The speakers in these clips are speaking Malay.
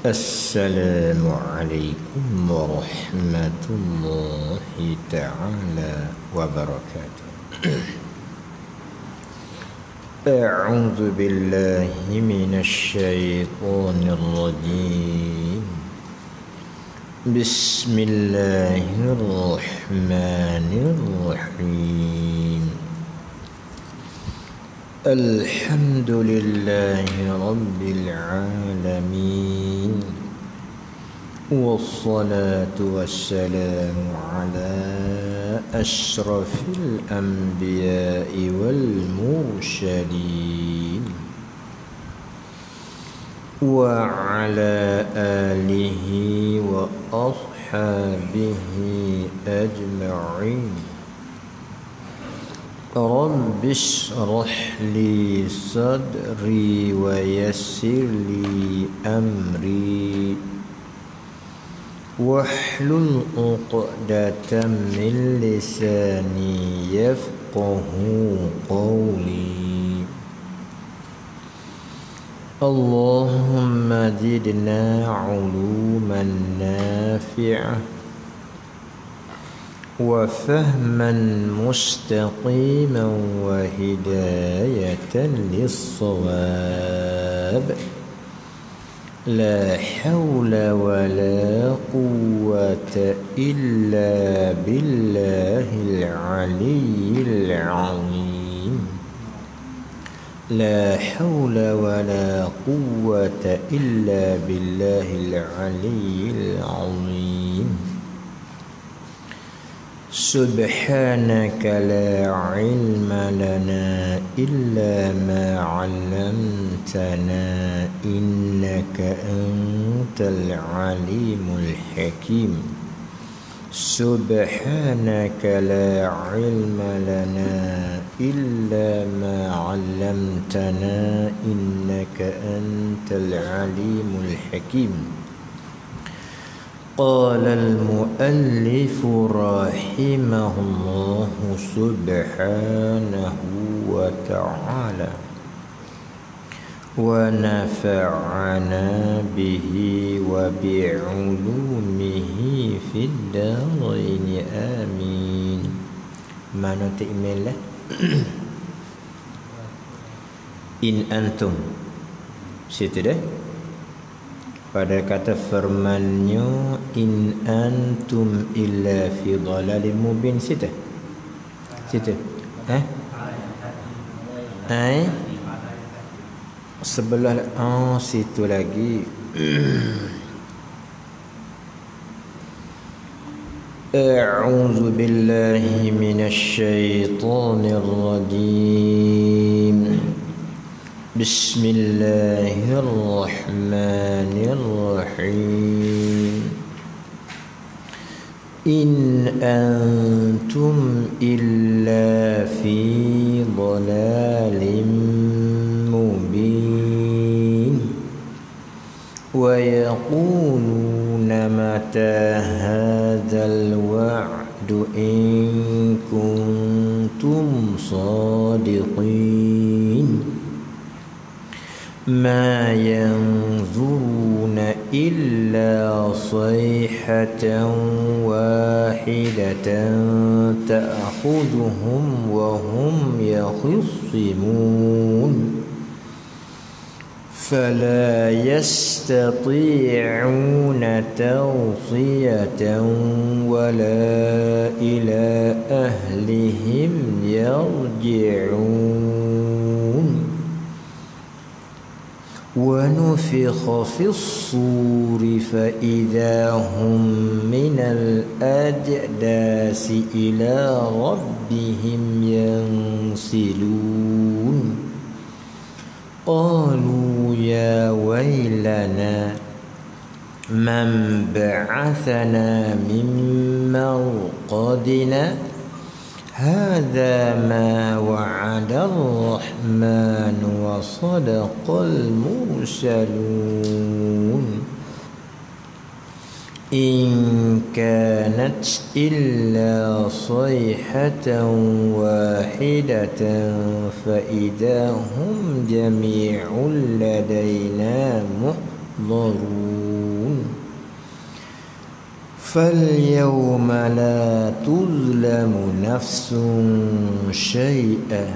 السلام عليكم ورحمة الله تعالى وبركاته. أعوذ بالله من الشيطان الرجيم. بسم الله الرحمن الرحيم. الحمد لله رب العالمين، والصلاة والسلام على أشرف الأنبياء والمرسلين، وعلى آله وأصحابه أجمعين. رب اشرح لي صدري ويسر لي أمري واحلل عقدة من لساني يفقه قولي. اللهم زدنا علوما نافعة وفهما مستقيما وهداية للصواب. لا حول ولا قوة إلا بالله العلي العظيم. لا حول ولا قوة إلا بالله العلي العظيم. سبحانك لا علم لنا إلا ما علمتنا إنك أنت العليم الحكيم. سبحانك لا علم لنا إلا ما علمتنا إنك أنت العليم الحكيم. قال المؤلف رحمه الله سبحانه وتعالى ونفعنا به وبعلومه في الدارين آمين. Mana tu email lah? In antum. Situ dah. Pada kata firman-Nya in antum illa fi dhalalin mubin. Situ. Sebelah situ lagi. A'udzu billahi minasy syaithanir rajim. Bismillahirrahmanirrahim. In antum illa fi dhalalin mubin. Wa yaquluna mata hadzal wa'du in kuntum shadiqin. ما ينظرون إلا صيحة واحدة تأخذهم وهم يخصمون فلا يستطيعون توصية ولا إلى أهلهم يرجعون. ونفخ في الصور فإذا هم من الأجداث إلى ربهم ينسلون. قالوا يا ويلنا من بعثنا من مرقدنا هذا ما وعد الرحمن وصدق المرسلون. إن كانت إلا صيحة واحدة فإذا هم جميع لدينا محضرون. يحضرون فاليوم لا تظلم نفس شيئا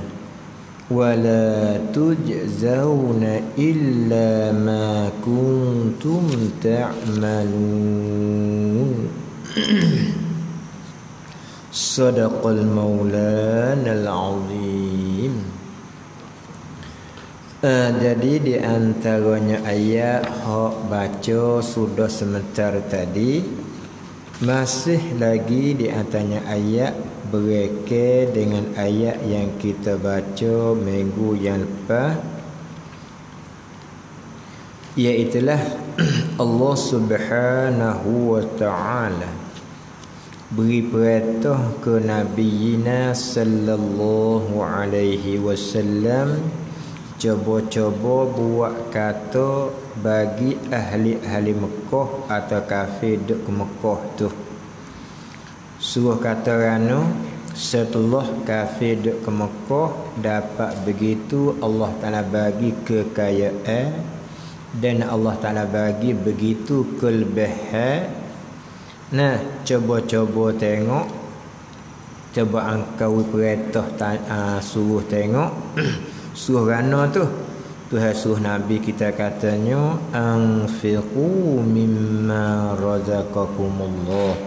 ولا تجزون إلا ما كنتم تعملون صدق المولانا العظيم. Jadi di antaranya ayat hak baca sudah sebentar tadi, masih lagi di antaranya ayat berkait dengan ayat yang kita baca minggu yang lepas, iaitulah Allah Subhanahu wa taala beri perintah ke Nabi sallallahu alaihi wasallam, cuba-cuba buat kata bagi ahli Mekah atau kafir duk ke Mekah tu. Suruh kata rano setelah kafir duk ke Mekah dapat begitu, Allah Ta'ala bagi kekayaan dan Allah Ta'ala bagi begitu kelebihan. Nah, cuba-cuba tengok, cuba angkau perintah suruh tengok suruh rana tu Tuhan suruh Nabi kita katanya anfiqu mimma razaqakumullah.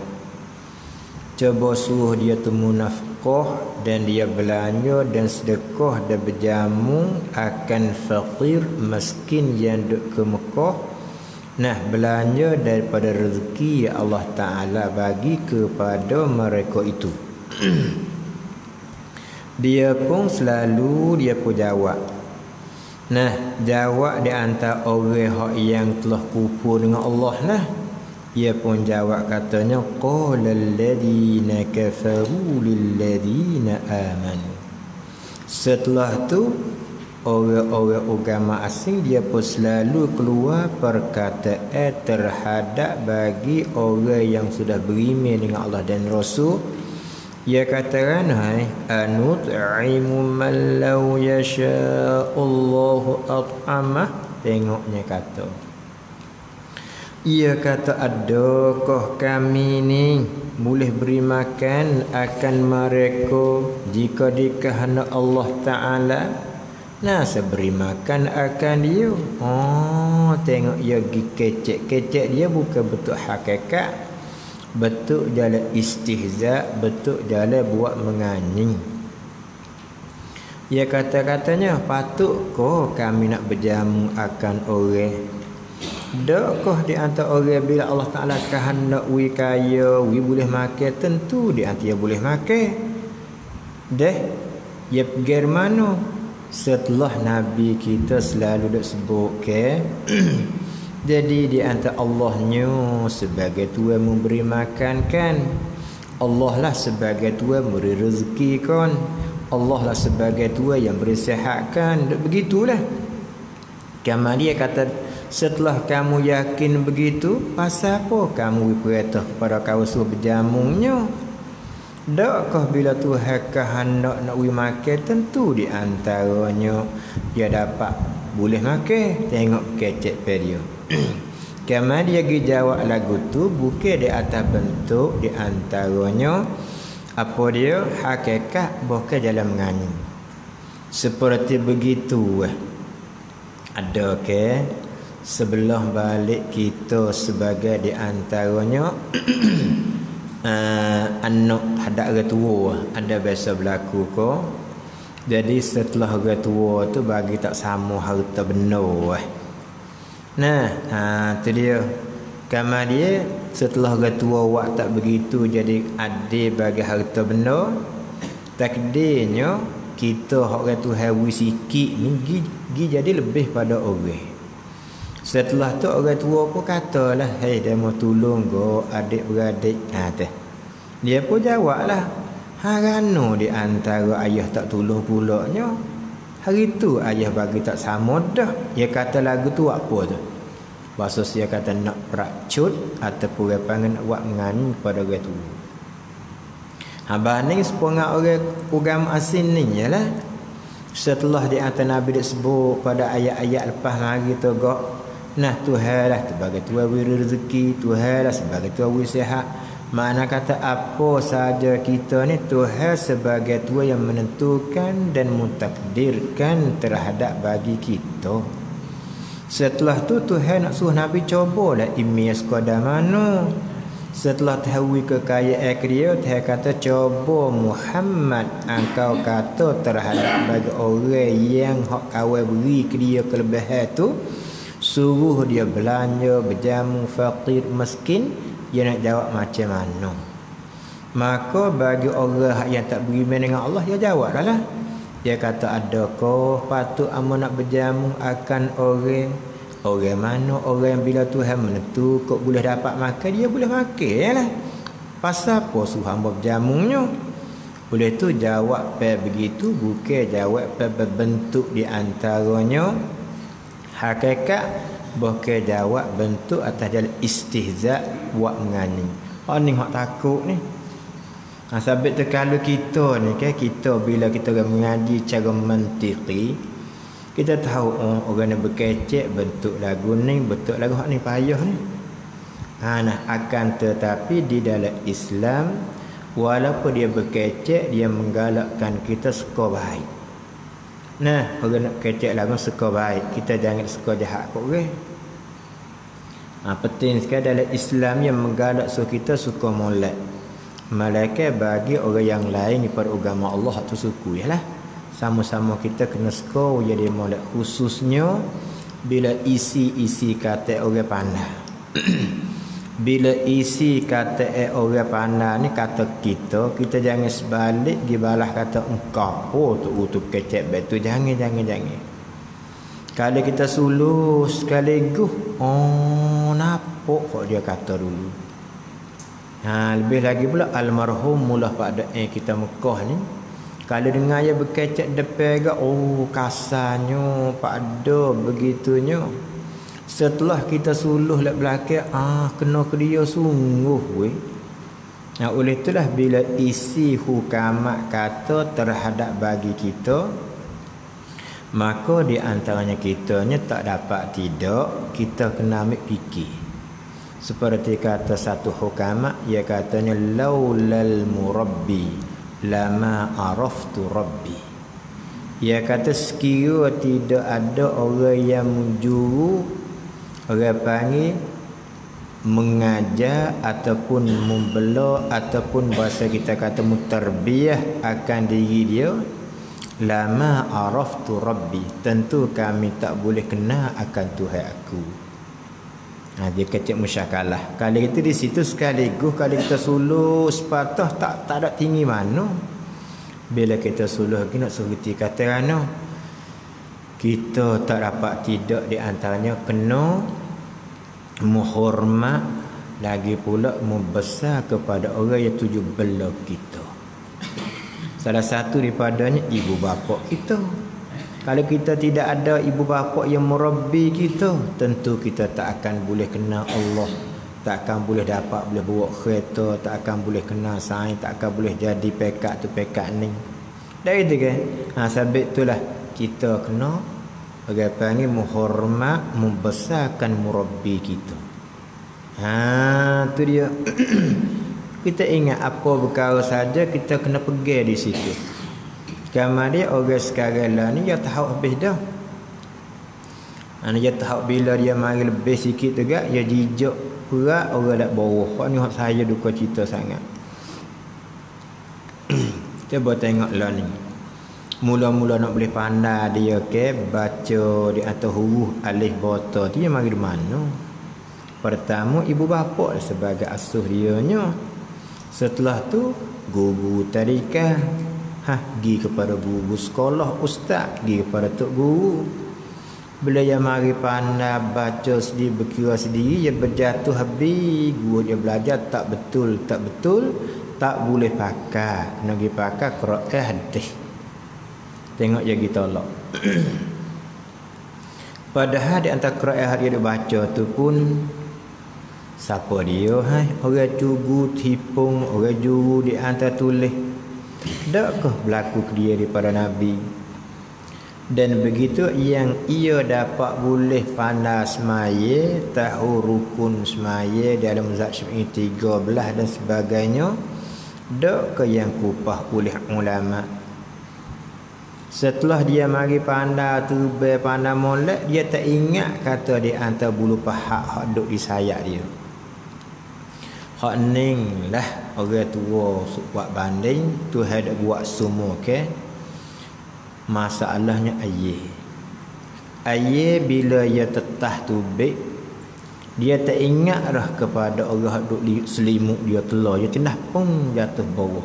Cuba suruh dia temu nafkah dan dia belanja dan sedekah dan berjamu akan fakir miskin yang duduk ke Mekah. Nah, belanja daripada rezeki yang Allah Ta'ala bagi kepada mereka itu. Dia pun selalu dia pun jawab. Nah, jawab di antara orang yang telah kufur dengan Allah lah. Dia pun jawab katanya qala alladhina kafaru lilladhina amanu. Setelah tu orang-orang agama asing dia pun selalu keluar perkataan terhadap bagi orang yang sudah beriman dengan Allah dan Rasul. Ia katakan, hai anut'imu man law yasha'allahu at'amah. Tengoknya kata, ia kata, adakah kami ni boleh beri makan akan mereka jika dikehendak Allah Ta'ala? Nah, saya beri makan akan dia. Oh, tengok ia pergi kecek-kecek dia bukan betul hakikat. Betul jalan istihza, betul jalan buat menganying. Ia kata-katanya, patutkah kami nak berjamu akan orang? Dakkah di antara orang bila Allah Ta'ala kehendak wi kaya, wi boleh makan, tentu di antara boleh makan. Deh, ia pergi mana? Setelah Nabi kita selalu dak sebut ke jadi di antara Allahnya sebagai Tuhan memberi makan kan, Allah lah sebagai Tuhan memberi rezeki kan, Allah lah sebagai Tuhan yang beri sihat kan. Begitulah. Kamu dia kata, setelah kamu yakin begitu, pasal apa kamu berperintah kepada kaum suruh berjamunya? Dakkah bila Tuhan kehendak nak makan, tentu di antaranya dia dapat boleh makan. Tengok kecek dia. Kamu dia pergi jawab lagu tu bukan di atas bentuk di antaranya apa dia hakikat bukan dalam menganyam. Seperti begitu ada ke sebelah balik kita sebagai di antaranya anak hadap orang tua ada biasa berlaku ko. Jadi setelah orang tua tu bagi tak sama harta benar. Nah, tu dia. Kamu dia setelah orang tua wak tak begitu jadi adil bagi harta benar. Takdirnya kita orang tu hawi sikit ni gi jadi lebih pada orang. Setelah tu orang tua pun katalah, hei dia mau tolong go adik-beradik. Dia pun jawablah, harano di antara ayah tak tolong pulaknya. Hari tu ayah bagi tak sama dah. Dia kata lagu tu apa tu? Bahasa dia kata nak prakcut ataupun panggil nak buat mengani pada orang tu. Banding sepengah orang agama asing ni ialah setelah di antara Nabi disebut pada ayat-ayat lepas mari tu gak Nah, Tuhan lah sebagai Tuhan beri rezeki, Tuhan lah sebagai Tuhan beri sihat. Makna kata apa saja kita ni, Tuhan sebagai Tuhan yang menentukan dan mentakdirkan terhadap bagi kita. Setelah tu Tuhan nak suruh Nabi cobalah ilmiah sekadar mana. Setelah tahu kekayaan dia, Tuhan kata coba Muhammad engkau kata terhadap bagi orang yang hak kawal beri ke dia kelebihan tu, suruh dia belanja berjamu fakir miskin. Dia nak jawab macam mana? Maka bagi orang yang tak beriman dengan Allah, dia jawab lah. Dia kata, adakah patut amo nak berjamu akan orang mana? Orang yang bila Tuhan menentu kok boleh dapat makan, dia boleh makan lah. Pasal apa suruh hamba berjamunya? Boleh tu jawab begitu, bukan jawab berbentuk di antaranya hakikat. Bukan jawab bentuk atas jalan istihza buat mengani. Ni hak takut ni. Sebab tu kalau kita ni kan, kita bila kita mengaji cara mantiki, kita tahu orang yang berkecek bentuk lagu ni, bentuk lagu hak ni payah ni. Nah, akan tetapi di dalam Islam, walaupun dia berkecek, dia menggalakkan kita suka baik. Nah, orang nak kecek lagu suka baik, kita jangan suka jahat kok orang. Penting sekali dalam Islam yang menggalak suruh kita suka molek. Malaikat bagi orang yang lain daripada agama Allah tu suku yalah. Sama-sama kita kena suka jadi molek, khususnya bila isi kata orang pandai. Bila isi kata orang pandai ni kata kita jangan sebalik dibalas kata engkau tu kecek betul. Jangan. Kalau kita suluh sekaligus, nampak kok dia kata dulu. Lebih lagi pula almarhum mula pada kita Mekah ni, kalau dengar dia berkecek depan ke, kasarnya pada begitunya. Setelah kita suluh lek belakang, kena ke dia sungguh weh. Oleh itulah bila isi hukamat kata terhadap bagi kita, maka di antaranya kitanya tak dapat tidak kita kena ambil fikir. Seperti kata satu hukamat, ia katanya laulal murabbi lama araftu rabbi. Ia kata sekira tidak ada orang yang menjuru, orang panggil mengajar ataupun membela ataupun bahasa kita kata mutarbiyah akan diri dia, lama araftu rabbi, tentu kami tak boleh kenal akan Tuhan aku. Dia kecek musyakalah. Kalau itu di situ sekaligus kalau kita suluh sepatah tak ada tinggi mana. Bila kita suluh lagi nak suruh kata mana, kita tak dapat tidak di antaranya kena menghormat, lagi pula membesar kepada orang yang tuju bela kita. Salah satu daripadanya ibu bapa kita. Kalau kita tidak ada ibu bapa yang merabbi kita, tentu kita tak akan boleh kenal Allah, tak akan boleh dapat boleh bawa kereta, tak akan boleh kenal sains, tak akan boleh jadi pekat tu pekat ni. Dari itu kan. Sebab itulah kita kena orang panggil menghormat, membesarkan murabbi kita. Tu dia. Kita ingat apa perkara saja kita kena pergi di situ. Kamar dia orang sekarang lah ni dia tahu habis dah. Dia tahu bila dia mari lebih sikit juga, dia jijak berat orang dak bawah. Hak ni hak saya duka cita sangat. Cuba tengoklah ni. Mula-mula nak boleh pandai dia baca di atas huruf alif bata tu dia mari di mana? Pertama ibu bapa sebagai asuh dianya. Setelah tu guru tadika, pergi kepada guru sekolah, ustaz, pergi kepada tok guru. Bila dia mari pandai baca sendiri, berkira sendiri, dia berjatuh habis. Guru dia belajar tak betul, tak boleh pakai. Kena pergi pakai Quran hadis. Tengok dia kita tolak. Padahal di antara Quran dia baca tu pun siapa dia? Orang cugu, tipung, orang juru di antara tulis. Takkah berlaku ke dia daripada Nabi? Dan begitu yang ia dapat boleh pandai semaya, tahu rukun semaya dalam mazhab Syafi'i 13 dan sebagainya, dak ke yang kupah oleh ulama. Setelah dia mari pandai tubai pandai molek, dia tak ingat kata di antara bulu paha hak duk di sayap dia. Hak ning lah orang tua buat banding, Tuhan dak buat semua ke. Masalahnya ayah bila ia tetah tubik, dia tak ingat dah kepada Allah duk selimut dia telur, dia cendah pun jatuh bawah.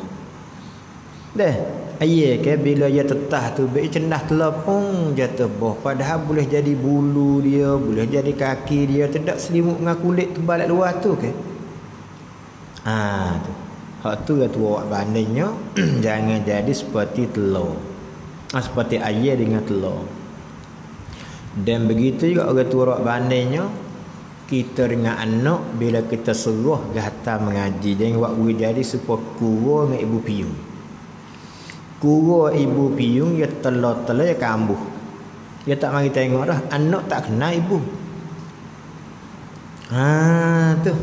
Dah ayah ke bila ia tetah tubik cendah telur pun jatuh bawah, padahal boleh jadi bulu dia, boleh jadi kaki dia, tidak selimut dengan kulit tebal luar tu ke. Tu hak tu yang tua bandingnya jangan jadi seperti telur. Seperti ayah dengan telur. Dan begitu juga orang tua bandingnya, kita dengan anak bila kita suruh gata mengaji, jangan buat jadi supaya kura dengan ibu piung. Kura ibu piung dia telur-telur dia kambuh. Dia tak mari tengok dah, anak tak kenal ibu. Tu.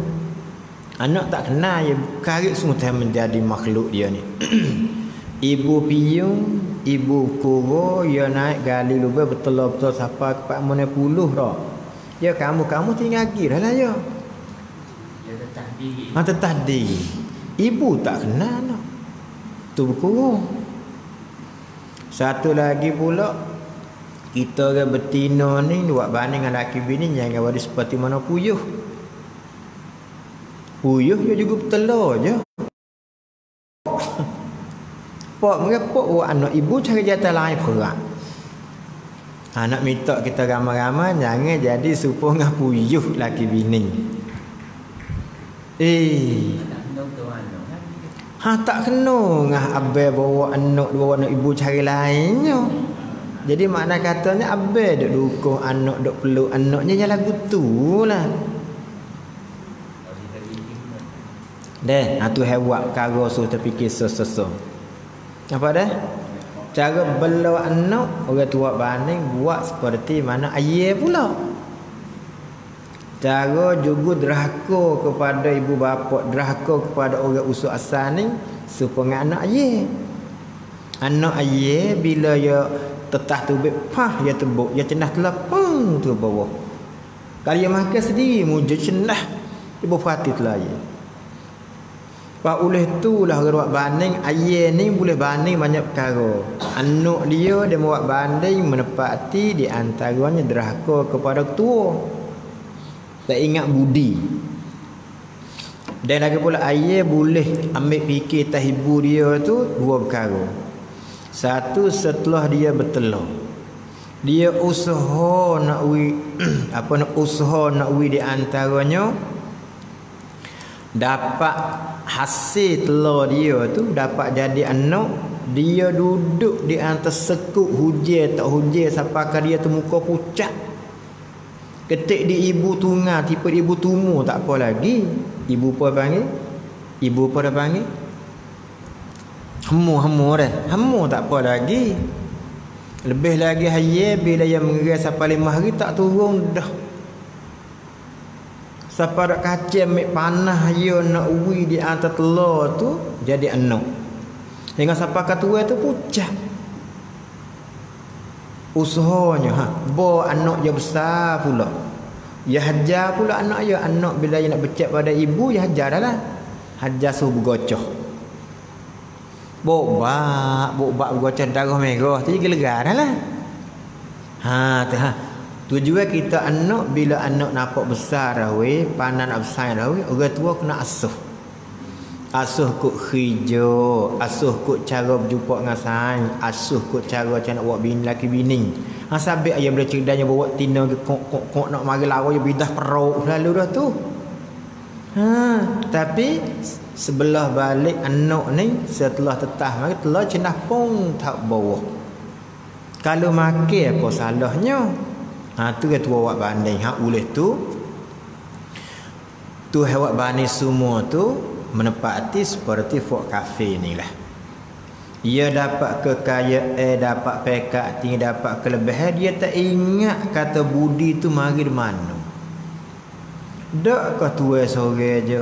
Anak tak kenal dia, karik semua menjadi makhluk dia ni. Ibu piung, ibu kura, dia naik gali lubang betul-betul sampai ke 40 dah. Ya kamu tinggal lagi dah lah ya. Dia tetap diri. Tetap diri. Ibu tak kenal nak. Tu kura. Satu lagi pula, kita orang betina ni buat banding dengan laki bini jangan wadi seperti mana puyuh. Puyuh dia juga bertelur je. Pak merepok buat anak ibu cari jatah lain perak. Nak minta kita ramai-ramai jangan jadi serupa dengan puyuh laki bini. Tak kena ngah abai bawa anak ibu cari lainnya. Jadi makna katanya abai duk dukung anak duk peluk anaknya jalan gutulah. Deh, tu hewak karo su terfikir so. Apa dah? Cara bela anak orang tua banding buat seperti mana ayah pula. Cara juga derhaka kepada ibu bapa, derhaka kepada orang usul asal ni supaya anak ayah. Anak ayah bila dia tetah tubik pah dia tebuk, dia cendah telapang tu bawah. Kalau dia makan sendiri mujur cendah ibu perhati telah ayah. Pak oleh tu lah orang buat banding, ayah ni boleh banding banyak perkara. Anak dia buat banding menepati di antaranya derhaka kepada ketua. Tak ingat budi. Dan lagi pula ayah boleh ambil fikir tah ibu dia tu dua perkara. Satu, setelah dia bertelur, dia usaha nak usaha nak di antaranya dapat hasil telur dia tu dapat jadi anak. Dia duduk di atas sekuk hujan tak hujan sampai ke dia tu muka pucat. Ketik di ibu tunggal tipe ibu tumu tak apa lagi. Ibu apa panggil? Ibu apa dah panggil? Hemu dah. Hemu tak apa lagi. Lebih lagi hayat bila yang mengerai sampai 5 hari tak turun dah. Sampai dak kacang mek panah dia nak uwi di atas telur tu jadi anak. Dengan sampai katua tu pucat. Usahanya bawa anak dia besar pula. Ya hajar pula anak dia. Anak bila dia nak becek pada ibu ya hajar dah lah. Hajar suruh bergocoh. Bobak bergocoh darah merah tu gelega dah lah. Tu juga kita anak bila anak nampak besar dah pandang nak besar dah orang tua kena asuh. Asuh kut hijau, asuh kut cara berjumpa dengan sains, asuh kut cara macam nak buat bini laki bini. Sabik ayah boleh ceritanya bawa tina ke kok nak mari lawa dia bidah perut lalu dah tu. Tapi sebelah balik anak ni setelah tetah mari telah cendah pun tak bawah. Kalau makan apa salahnya? Tu kan tua awak banding. Oleh tu awak banding semua tu menepati seperti fok kafe ni lah. Ia dapat kekayaan, dapat pekat tinggi, dapat kelebihan, dia tak ingat kata budi tu mari di mana. Dak kau tuai sore je.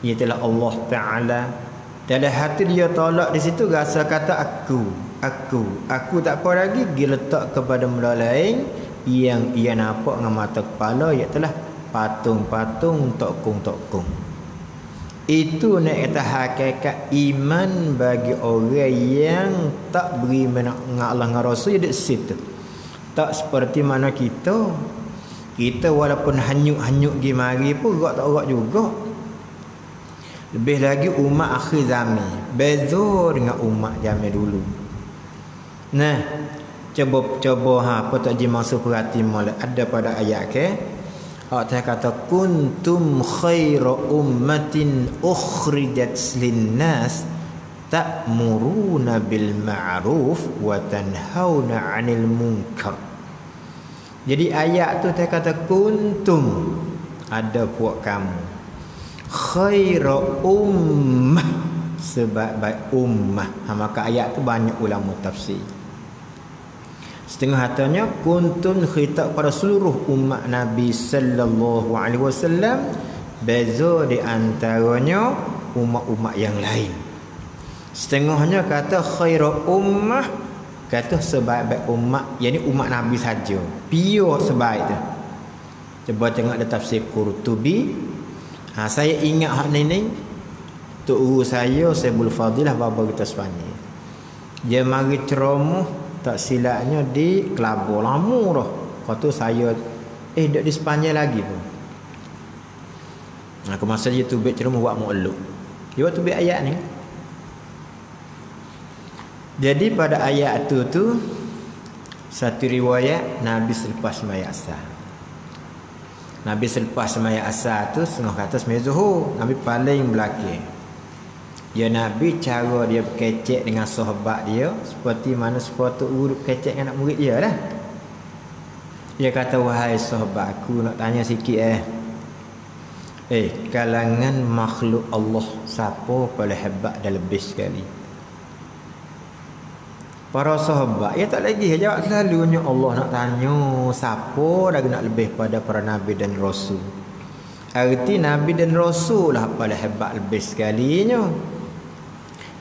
Ia telah Allah Taala. Dalam hati dia tolak di situ rasa kata aku tak apa lagi, dia letak kepada benda lain yang ia nampak dengan mata kepala, iaitu patung-patung, tokong-tokong. Itu nak kata hakikat iman bagi orang yang tak beri dengan Allah dengan Rasul dia di situ. Tak seperti mana kita walaupun hanyut-hanyut pergi mari pun gerak tak gerak juga. Lebih lagi umat akhir zaman beza dengan umat zaman dulu. Nah, coba apa tak ji masuk perhati molek ada pada ayat ke Allah kata kuntum khaira ummatin ukhrijat linnas ta'muruna bil ma'ruf wa tanhauna 'anil munkar. Jadi ayat tu dia kata kuntum, ada puak kamu, khaira ummah, sebaik-baik ummah. Maka ayat tu banyak ulama tafsir. Setengah hatanya kuntun khitab pada seluruh umat Nabi sallallahu alaihi wasallam, beza di antaranya umat-umat yang lain. Setengahnya kata khairu ummah, kata sebaik-baik umat, yakni umat Nabi saja. Pure sebaik tu. Cuba tengok ada tafsir Qurtubi. Saya ingat hak ni tok guru saya Saibul Fadilah bapa kita Spanyol. Dia mari ceramah tak silapnya di Kelabur lama dah. Kata saya dak di Sepanyol lagi pun. Aku masa dia tubik ceramah buat mu'alluk. Dia buat tubik ayat ni. Jadi pada ayat tu satu riwayat Nabi selepas sembahyang asar. Nabi selepas sembahyang asar tu setengah kata sembahyang zuhur, Nabi paling belakang. Ya Nabi cara dia berkecek dengan sahabat dia seperti mana sepatut guru berkecek dengan anak murid dia lah. Dia kata, wahai sahabat aku, nak tanya sikit kalangan makhluk Allah siapa paling hebat dan lebih sekali? Para sahabat ya tak lagi jawab selalunya Allah nak tanya siapa dah nak lebih pada para nabi dan rasul. Arti nabi dan rasul lah paling hebat lebih sekalinya.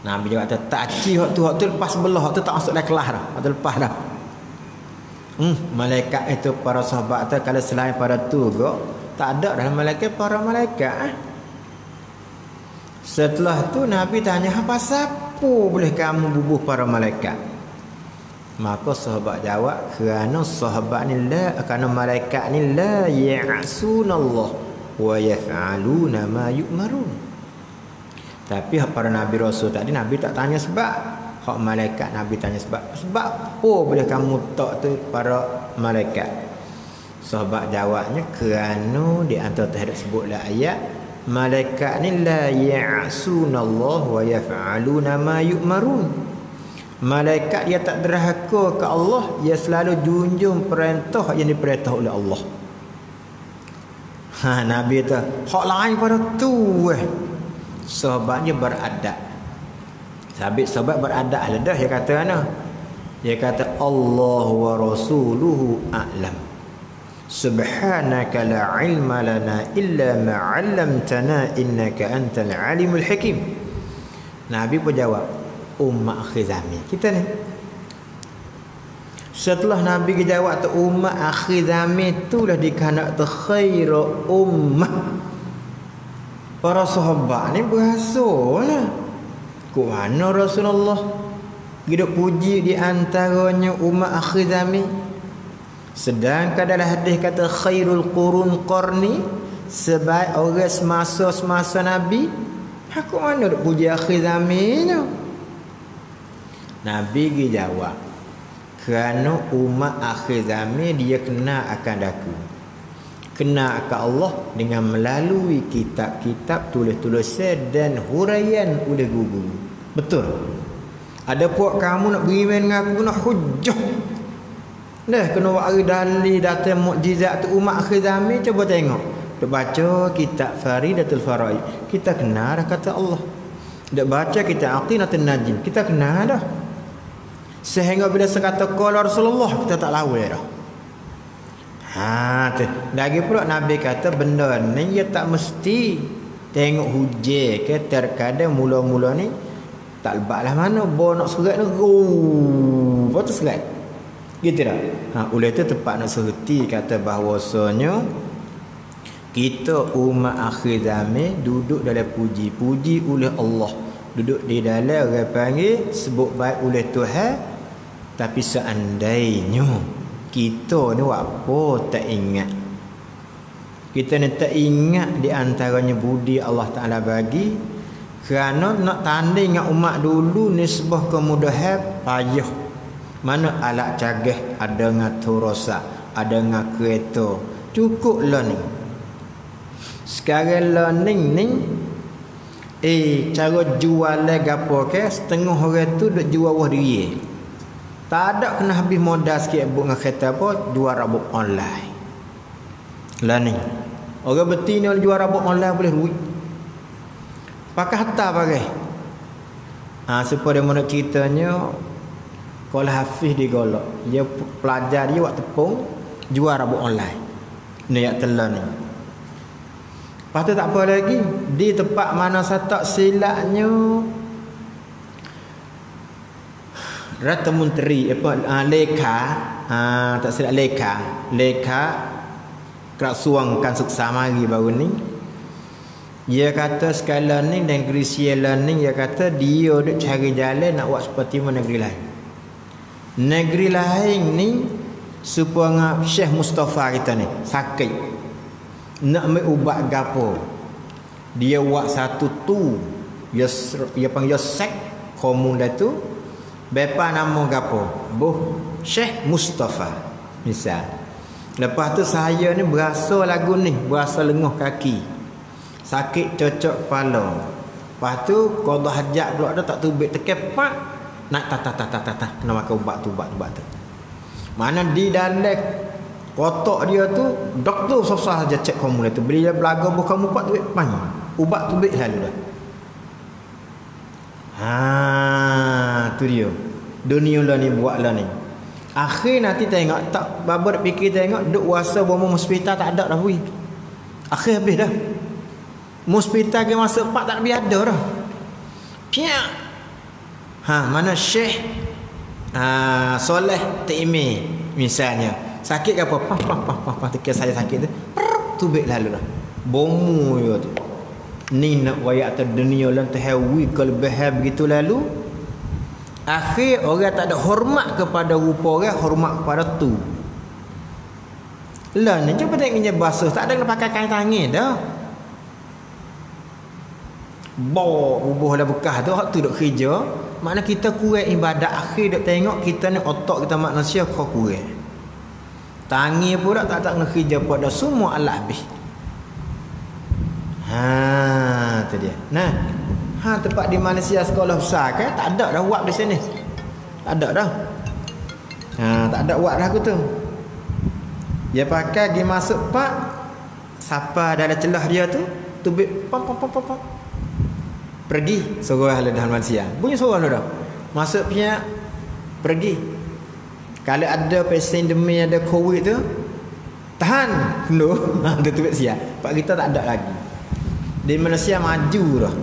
Nabi jawab tak aci waktu lepas belah, waktu tak masuk dalam kelas dah, waktu lepas dah. Malaikat itu para sahabat tu kalau selain pada tu juga tak ada dalam malaikat para malaikat. Setelah tu Nabi tanya, apa siapa boleh kamu bubuh para malaikat? Maka sahabat jawab, kerana sahabat ni kerana malaikat ni la ya'sunallah wa yaf'aluna ma yu'marun. Tapi para Nabi Rasul tadi Nabi tak tanya sebab. Hak malaikat Nabi tanya sebab. Sebab apa boleh kamu tak tu para malaikat? Sahabat jawabnya kerana di antara terhadap sebutlah ayat malaikat ni la ya'sunallah wa yaf'aluna ma yu'marun. Malaikat dia tak derhaka ke Allah, dia selalu junjung perintah yang diperintah oleh Allah. Nabi tu hak lain pada tu sahabatnya beradab. Sahabat beradab lah dah. Dia kata mana? Dia kata Allah wa rasuluhu a'lam. Subhanaka la ilma lana illa ma 'allamtana innaka antal alimul hakim. Nabi pun jawab, umat akhir zaman kita ni. Setelah Nabi jawab tu umat akhir zaman itulah dikanak tu khairu ummah. Para sahabat ni berasa lah. Kok mana Rasulullah hidup puji di antaranya umat akhir zaman. Sedangkan dalam hadis kata khairul qurun qarni, sebaik orang semasa Nabi. Kok mana duk puji akhir zamannya? Nabi jawab, kerana umat akhir zaman dia kena akan daku. Kena akan Allah dengan melalui kitab-kitab tulis-tulisan dan huraian oleh guru. Betul. Ada puak kamu nak beriman dengan aku nak hujah. Dah kena buat dalil data mukjizat tu umat akhir zaman. Cuba tengok. Kita baca kitab Faridatul Faraid. Kita kena dah kata Allah. Dak baca kita Aqinatul Najm, kita kenal dah. Sehingga bila sekata qala Rasulullah, kita tak lawai dah. Tu. Lagi pula Nabi kata benda ni dia tak mesti tengok hujan ke, terkadang mula-mula ni tak lebatlah mana bawa nak serat ni. Lepas tu serat. Gitu dah. Oleh tu tepat nak serti kata bahawasanya kita umat akhir zaman duduk dalam puji oleh Allah. Duduk di dalam orang panggil sebut baik oleh Tuhan. Tapi seandainya kita ni apa tak ingat. Kita ni tak ingat di antaranya budi Allah Ta'ala bagi. Kerana nak tanding dengan umat dulu nisbah kemudahan payah. Mana alat canggih, ada ngatur rosak, ada dengan kereta. Cukup learning. Sekarang learning ni cara jualan gapo ke setengah orang tu duk jual wah diri. Tak ada kena habis modal sikit buat dengan kereta apa, jual rabuk online. Learning. Orang betina jual rabuk online boleh duit. Pakai harta pakai. Supaya mana ceritanya kalau Hafiz digolok, dia pelajar dia buat tepung, jual rabuk online. Ni yang telan ni. Lepas tu tak apa lagi, di tempat mana saya tak silapnya Rata Menteri Leka, tak silap Leka Kerasuang kan suksa mari baru ni. Dia kata sekarang ni negeri Sierra ni, dia kata dia duk cari jalan nak buat seperti mana negeri lain. Negeri lain ni supaya Syekh Mustafa kita ni sakit nak ambil ubat gapo, dia buat satu tu dia panggil sek komun dah tu bepa nama gapo Syekh Mustafa misal. Lepas tu saya ni berasa lagu ni, berasa lenguh kaki, sakit cocok kepala. Lepas tu qada hajat pula dah tak tubik tekepak nak kena makan ubat tu. Mana di dalam kotak dia tu doktor susah saja cek kamu tu. Bila dia belaga bukan ubat tu panjang. Ubat tu baik lalu dah. Tu dia. Dunia lah ni buat lah ni. Akhir nanti tengok tak baba dak fikir tengok duk wasa bomo hospital tak ada dah wui. Akhir habis dah. Hospital ke masa 4 tak lebih ada dah. Piak. Mana Syekh Soleh Taimi misalnya sakit ke apa tekan saya sakit tu tubik lalu dah bomu yo tu ni nak wayak atas dunia lan tahawi kelebihan begitu lalu akhir orang tak ada hormat kepada rupa orang, hormat kepada tu lah ni cuba tengoknya basuh tak ada nak pakai kain tangan dah bawa bubuh dah bekas tu hak tu duk kerja. Makna kita kurang ibadat akhir duk tengok kita ni otak kita manusia kau kurang. Tangi pula tak nak kerja pada semua alat habis. Tu dia. Nah. Tempat di Malaysia sekolah besar kan tak ada dah wak di sini. Tak ada dah. Tak ada wak dah aku tu. Dia pakai dia masuk pak siapa dalam celah dia tu tubik pam pergi suruh ahli dalam Malaysia. Bunyi suruh dah. Masuk punya pergi. Kalau ada pesen demi ada COVID tu tahan dulu. Dia tubik sia. Pak kita tak ada lagi. Di Malaysia maju dah.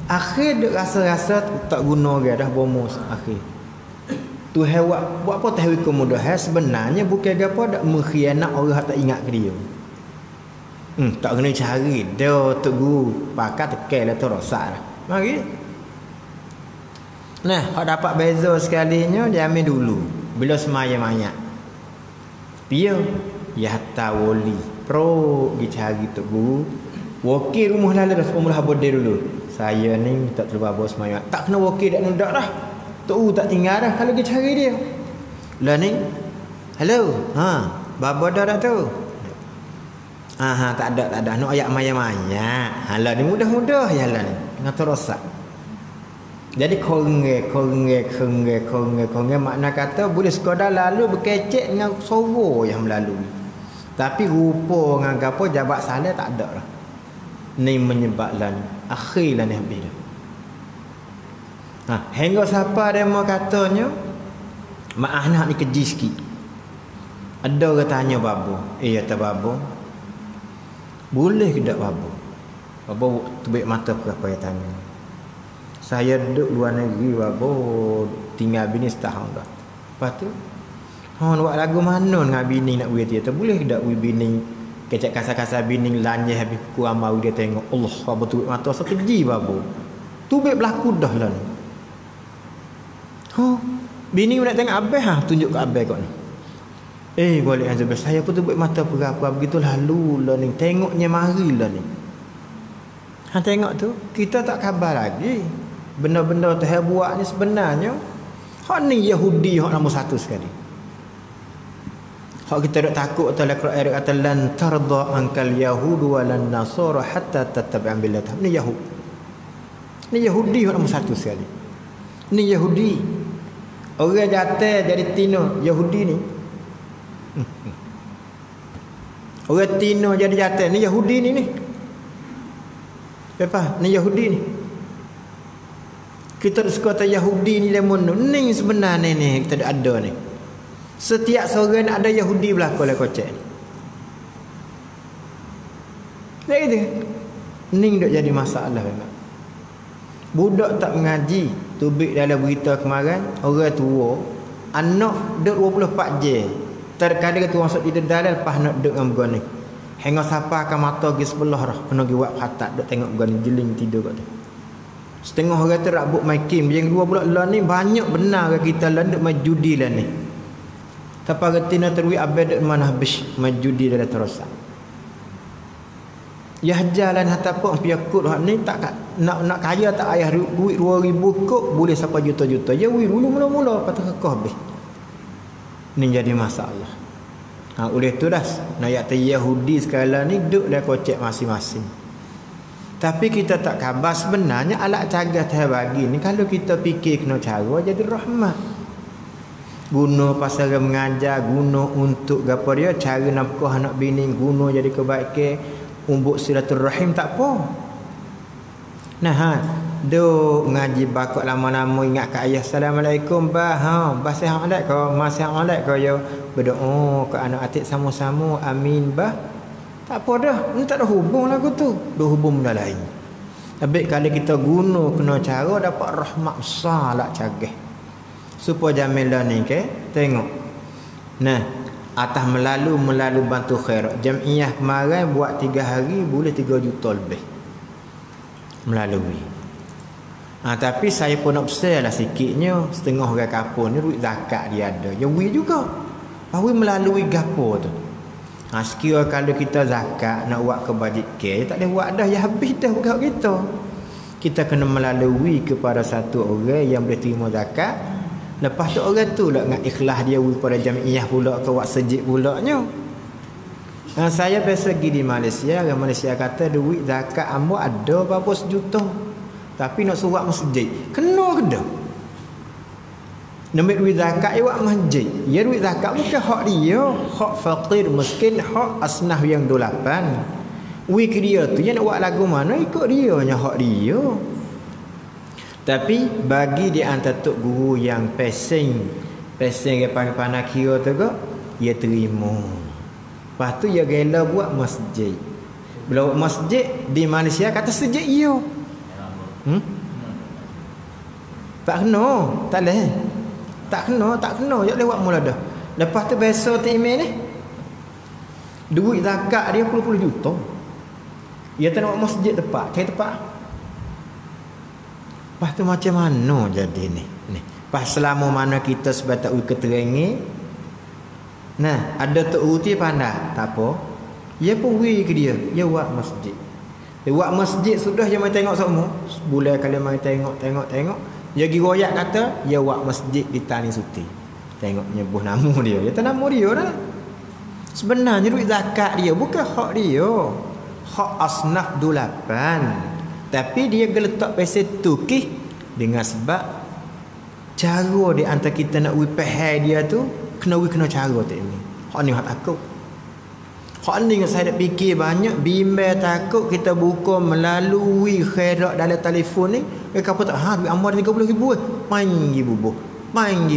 Akhir duk rasa-rasa tak guna dia dah bomus akhir. Tuhan buat apa tahu kemudahan sebenarnya bukan gapo dak mengkhianat orang tak ingat ke dia. Tak kena cari dia tok guru pakai tekel lah tu rosak dah. Mari. Nah, hak dapat beza sekalinya dia ambil dulu bila semaya-maya. Piye? Ya hatta wali. Pro pergi cari tok guru. Wakil rumah lalu dah semula habis dulu. Saya ni tak terlalu bos semaya. Tak kena wakil dak nundak dah. Tok tak tinggal dah kalau pergi cari dia. Lah ni. Hello. Baba dah tu. Tak ada nak ayat maya-maya. Lah ni mudah-mudah ya lah ni. Ngata rosak. Jadi korenge makna kata boleh sekadar lalu berkecek dengan soro yang melalui. Tapi rupa dengan gapo jabat salah tak ada lah. Ni menyebabkan akhirlah ni habis dah. Hingga siapa demo katanya mak anak ni keji sikit. Ada orang tanya babo, kata babo, boleh ke tak babo? Babo tubik mata berapa dia tanya. Saya duduk luar negeri babo, tinggal bini setahun dah. Lepas tu buat lagu mana dengan bini nak buat dia? Boleh ke tak bini kecak kasar-kasar bini lanyah habis pukul amal dia tengok Allah babo tubik mata sekeji babo. Tubik berlaku dah lah ni. Bini nak tengok abang tunjuk ke abang kau ni. Boleh Azab, saya pun tu buat mata perapa begitu lalu lah ni. Tengoknya marilah ni. Tengok tu, kita tak khabar lagi. Benda-benda tu buat ni sebenarnya hak ni Yahudi hak nombor satu sekali. Hak kita tak takut dalam Quran kata lan tarda ankal yahudu walan nasara hatta tattabi'a millatahum. Ni Yahudi. Ni Yahudi hak nombor satu sekali. Ni Yahudi. Orang jatuh jadi tino Yahudi ni. Orang tino jadi jatuh ni Yahudi ni. Apa? Ni Yahudi ni. Kita suka kata Yahudi ni lemon ni sebenarnya ni kita ada ni. Setiap seorang ada Yahudi belakang lah kocek ni. Tak gitu. Ni dok jadi masalah memang. Budak tak mengaji, tubik dalam berita kemarin, orang tua, anak duk 24 je. Terkadang tu masuk di dalam lepas nak duk dengan begini. Hingga siapa akan mata pergi sebelah dah, kena pergi buat khatat, duk tengok begini, jeling tidur kat tu. Setengah orang tu rabuk main game, yang dua pula lah ni banyak benar ke kita lah duk main judi lah ni. Tapi retina terwi abad duk mana habis main judi dah terosak. Ya jalan hatta pun piakut hak ni tak nak kaya tak ayah duit 2000 kok boleh sampai juta-juta. Ya dulu mula-mula patah kekah habis. Ni jadi masalah. Oleh tu dah nak ayat Yahudi sekalian ni duk dah kocek masing-masing. Tapi kita tak khabar sebenarnya alat cagas Tuhan bagi ni kalau kita fikir kena cara jadi rahmat. Guna pasal mengajar, guna untuk gapo dia, cara nafkah anak bini, guna jadi kebaikan. Umbuk silaturahim tak apa. Duk ngaji bakok lama-lama ingat ke ayah Assalamualaikum bah. Bah sihat alat kau, mas sihat alat kau yo. Berdoa ke anak atik sama-sama amin bah. Tak apa dah, ni tak ada hubung lagu tu. Ada hubung benda lain. Habis kalau kita guna kena cara dapat rahmat besar lah cagah. Supaya jamilah ni ke tengok. Atas melalu bantu khairat. Jamiah kemarin buat 3 hari boleh 3 juta lebih. Melalui. Tapi saya pun nak besar lah sikitnya. Setengah orang kapur ni duit zakat dia ada. Ya wui juga. Bahawa melalui gapo tu. Sekiranya kalau kita zakat nak buat kebajikan, tak boleh buat dah. Ya habis dah buat kita. Kita kena melalui kepada satu orang yang boleh terima zakat. Lepas tu orang tu lah dengan ikhlas dia pada jamiah pula ke wak sejid pulaknya. Saya biasa pergi di Malaysia. Orang Malaysia kata duit zakat ambo ada berapa sejuta. Tapi nak surat masjid kena ke dah? Nampak duit zakat awak masjid. Ya duit zakat bukan hak dia. Hak fakir miskin. Hak asnaf yang 28. Wik dia tu yang nak buat lagu mana ikut dia nya hak dia. Tapi bagi di antara tok guru yang pesing ke pandai kira tu ke, dia terima. Lepas tu dia gila buat masjid. Bila buat masjid di Malaysia kata sejid dia. Tak kena, tak leh. Tak kena, dia boleh buat mula dah. Lepas tu besok tu email ni. Duit zakat dia puluh-puluh juta. Dia tak nak buat masjid tepat, cari tepat. Lepas tu macam mana jadi ni? Pas selama mana kita sebab tak keterangi. Ada tok uti pandai, tak apa. Dia pun ke dia. Dia buat masjid. Dia buat masjid sudah dia mai tengok semua. Sebulan kali mai tengok. Dia pergi royak kata, dia buat masjid di Tani Suti. Tengok nyebuh nama dia. Dia tak nama dia dah. Sebenarnya duit zakat dia bukan hak dia. Hak asnaf 28. Tapi dia geletak peset tu dengan sebab cara di antara kita nak wipah dia tu kena cara tu ini. Hak ni hak aku. Hak ni saya dah fikir banyak, bimbang takut kita buka melalui khairat dalam telefon ni. Apa tak duit amal 30,000 main gi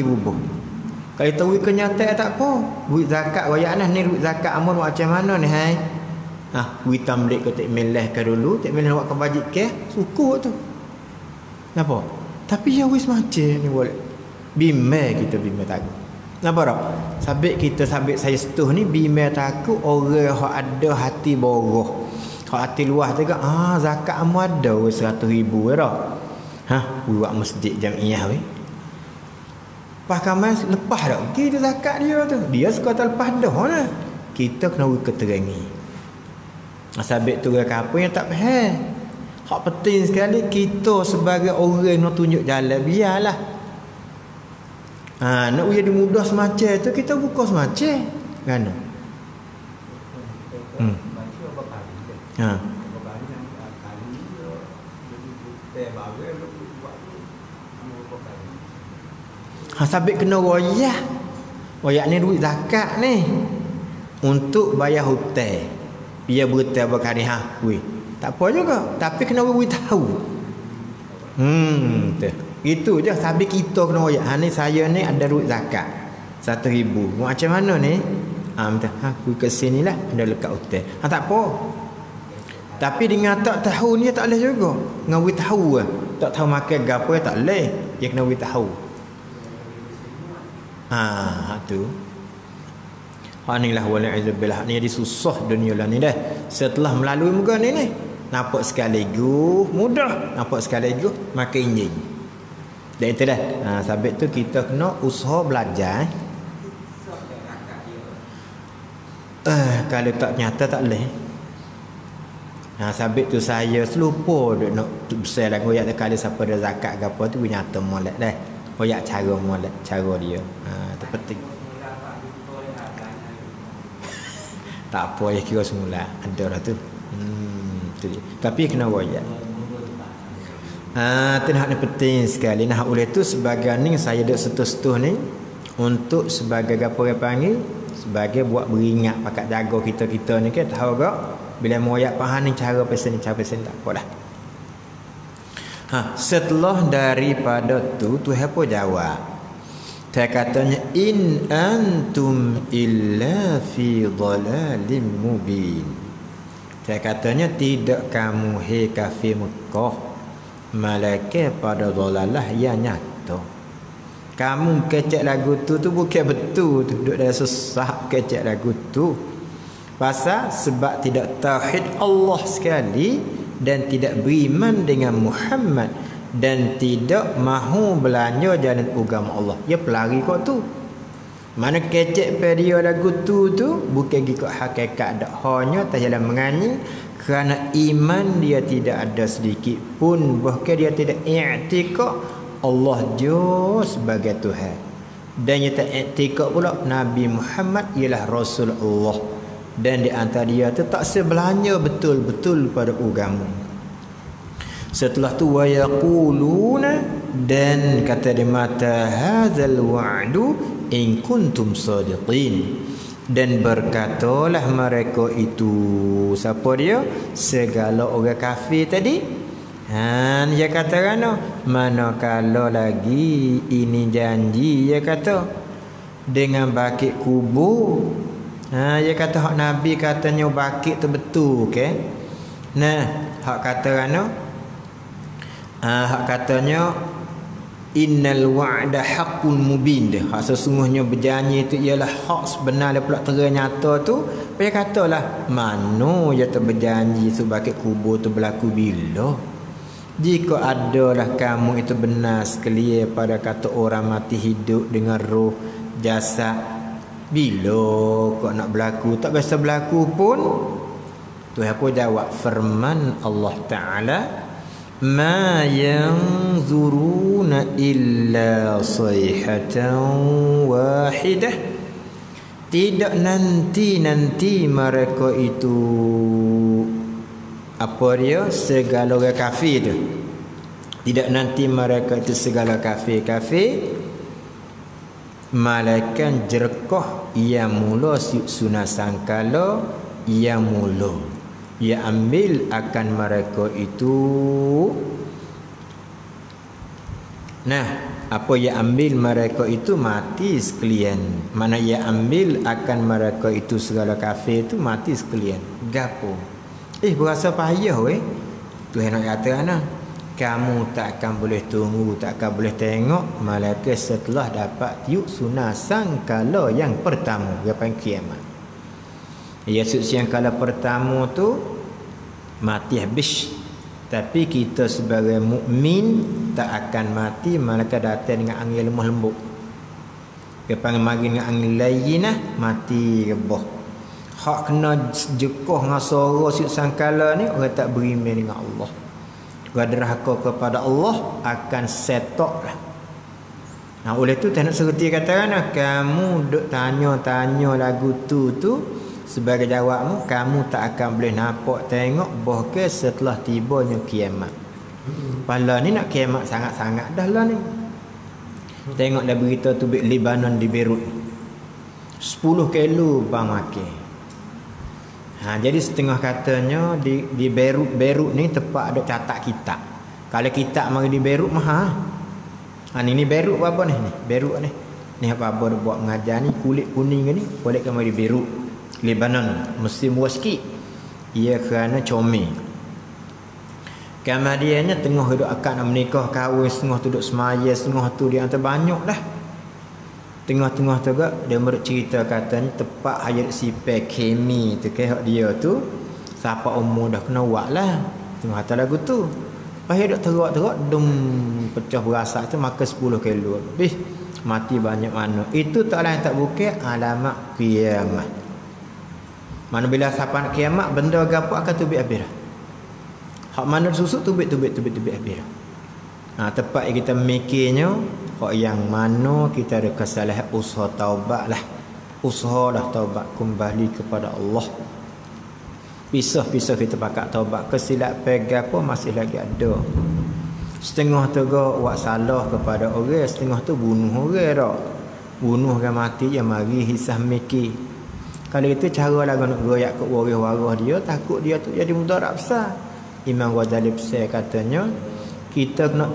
bubuh. Kalau tahu kenyataan tak apa. Duit zakat wayak ni duit zakat amal macam mana ni hai? Duit tamlik ke tak meleh ke dulu, tak meleh buat kebajik ke, suku tu. Kenapa? Tapi ya wis macam ni boleh. Bimbang takut. Nampak tak? Sabit saya setuh ni bimbang takut orang yang ada hati boroh. Hak hati luah tu kan, zakat amu ada 100,000 tak? Buat masjid jamiah weh. Pakai lepas tak? Kita zakat dia tu. Dia suka terlepas dah lah. Kita kena keterangi. Sabit tu apa yang tak faham. Hak penting sekali kita sebagai orang yang tunjuk jalan biarlah. Nak jadi mudah semacam tu kita buka semacam kan? Sabit kena royak ni duit zakat ni untuk bayar hutang. Dia berhutang berkali weh. Tak apa juga, tapi kena tahu. Tu. Itu je sabit kita kena royak. Ni saya ni ada duit zakat 1,000. Macam mana ni? Aku ke sini lah ada lekat hutang. Tak apa. Tapi dengan tak tahu ni tak boleh juga. Dengan tahu lah. Tak tahu makan gapo tak boleh. Dia kena tahu. Tu. Inilah wali'idzubillah. Ni jadi susah dunia lah ni dah. Setelah melalui muka ni. Nampak sekaligus mudah. Nampak sekaligus makan injing. Dan itu dah. Sabit tu kita kena usaha belajar. Kalau tak nyata tak boleh. Sabit tu saya selupa duk nak besar dah goyak kali siapa dah zakat ke apa tu nyata molek dah. Goyak cara molek, cara dia. Tu penting. Tak apa ya kira semula. Ada dah tu. Tu dia. Tapi kena goyak. Tu nak ni penting sekali. Oleh tu sebagai ni saya duk setuh-setuh ni untuk sebagai apa orang panggil sebagai buat beringat pakat jaga kita ni kan tahu gak bila moyak faham ni cara pesen tak apalah. Setelah daripada tu Tuhan pun jawab. Dia katanya in antum illa fi dhalalim mubin. Dia katanya tidak kamu hai kafir Mekah malaikat pada dhalalah yang nyata. Kamu kecek lagu tu bukan betul tu. Duduk dah susah kecek lagu tu. Pasal sebab tidak tauhid Allah sekali dan tidak beriman dengan Muhammad dan tidak mahu belanja jalan agama Allah. Dia pelari kau tu. Mana kecek pada dia lagu tu bukan ikut hakikat dak. Hanya tak jalan menganyi kerana iman dia tidak ada sedikit pun, bahkan dia tidak i'tikad Allah jo sebagai Tuhan. Dan dia tak i'tikad pula Nabi Muhammad ialah Rasul Allah. Dan di antara dia tu tak sebelanja betul-betul pada agama. Setelah tu wa yaquluna dan kata dia mata hadzal wa'du in kuntum sadiqin. Dan berkatalah mereka itu, siapa dia? Segala orang kafir tadi. Dia kata mana kalau lagi ini janji, dia kata dengan bakit kubur. Dia kata hak Nabi katanya bakit tu betul ke? Hak kata hak katanya innal wa'da haqqun mubin. Hak sesungguhnya berjanji itu ialah hak sebenar dan pula ternyata tu. Dia katalah mana dia tu berjanji sebagai kubur tu berlaku bila? Jika adalah kamu itu benar sekalian pada kata orang mati hidup dengan roh jasad, bila kau nak berlaku? Tak biasa berlaku pun. Tuhan pun jawab firman Allah Ta'ala, ma yanzuruna illa sayhatan wahidah. Tidak nanti mereka itu apa dia segala orang kafir tu. Tidak nanti mereka itu segala kafir malaikat jerkah yang mula sunat sangkala yang mula. Ia ambil akan mereka itu. Nah, apa ia ambil mereka itu mati sekalian. Mana ia ambil akan mereka itu segala kafir itu mati sekalian. Gapo? Berasa payah weh. Tuhan nak kata ana, kamu tak akan boleh tunggu, tak akan boleh tengok malaikat setelah dapat tiup sunah sangkala yang pertama, gapan kiamat. Yesus yang kala pertama tu mati habis. Tapi kita sebagai mukmin tak akan mati, malaikat datang dengan angin lemah lembut. Gapan mari dengan angin layinah mati rebah. Hak kena jekoh dengan suara siut sangkala ni orang tak beriman dengan Allah. Orang derhaka kepada Allah akan setok lah. Nah, oleh tu tak nak serti katakan kamu duk tanya-tanya lagu tu sebagai jawabmu, kamu tak akan boleh nampak tengok bahkan setelah tibanya kiamat. Pala ni nak kiamat sangat-sangat dah lah ni. Tengoklah berita tu Lebanon di Beirut. 10 kilo bang makan. Jadi setengah katanya di Beirut ni tempat ada catat kitab. Kalau kitab mari di Beirut mahal. Ni Beirut apa ni? Beirut ni. Ni apa-apa dia buat mengajar ni kulit kuning ni boleh ke mari di Beirut, Lebanon, musim waski. Ia kerana comel. Kemudiannya tengah duduk akad nak menikah kahwin, setengah tu duduk semaya, setengah tu dia hantar banyak dah. Tengah-tengah tu dia bercerita katanya tepat hayat sipek kemi tu ke hak dia tu siapa umur dah kena buat lah. Tengah atas lagu tu. Lepas dia terak-terak dum pecah berasak tu maka 10 kilo. Habis mati banyak mana. Itu tak lain tak bukan alamat kiamat. Mana bila siapa nak kiamat benda gapo akan tubik habis dah. Hak mana susuk tubik habis dah. Tepat yang kita mikirnya hak yang mana kita ada kesalahan usaha taubat lah. Usaha dah taubat kembali kepada Allah. Pisah-pisah kita pakat taubat. Kesilap pegang pun masih lagi ada. Setengah tu buat salah kepada orang, setengah tu bunuh orang tak. Bunuh kan mati je mari hisah mikir. Kalau itu cara lagu nak goyak ke waris-waris dia, takut dia tu jadi mudarat besar. Imam Ghazali besar katanya kita kena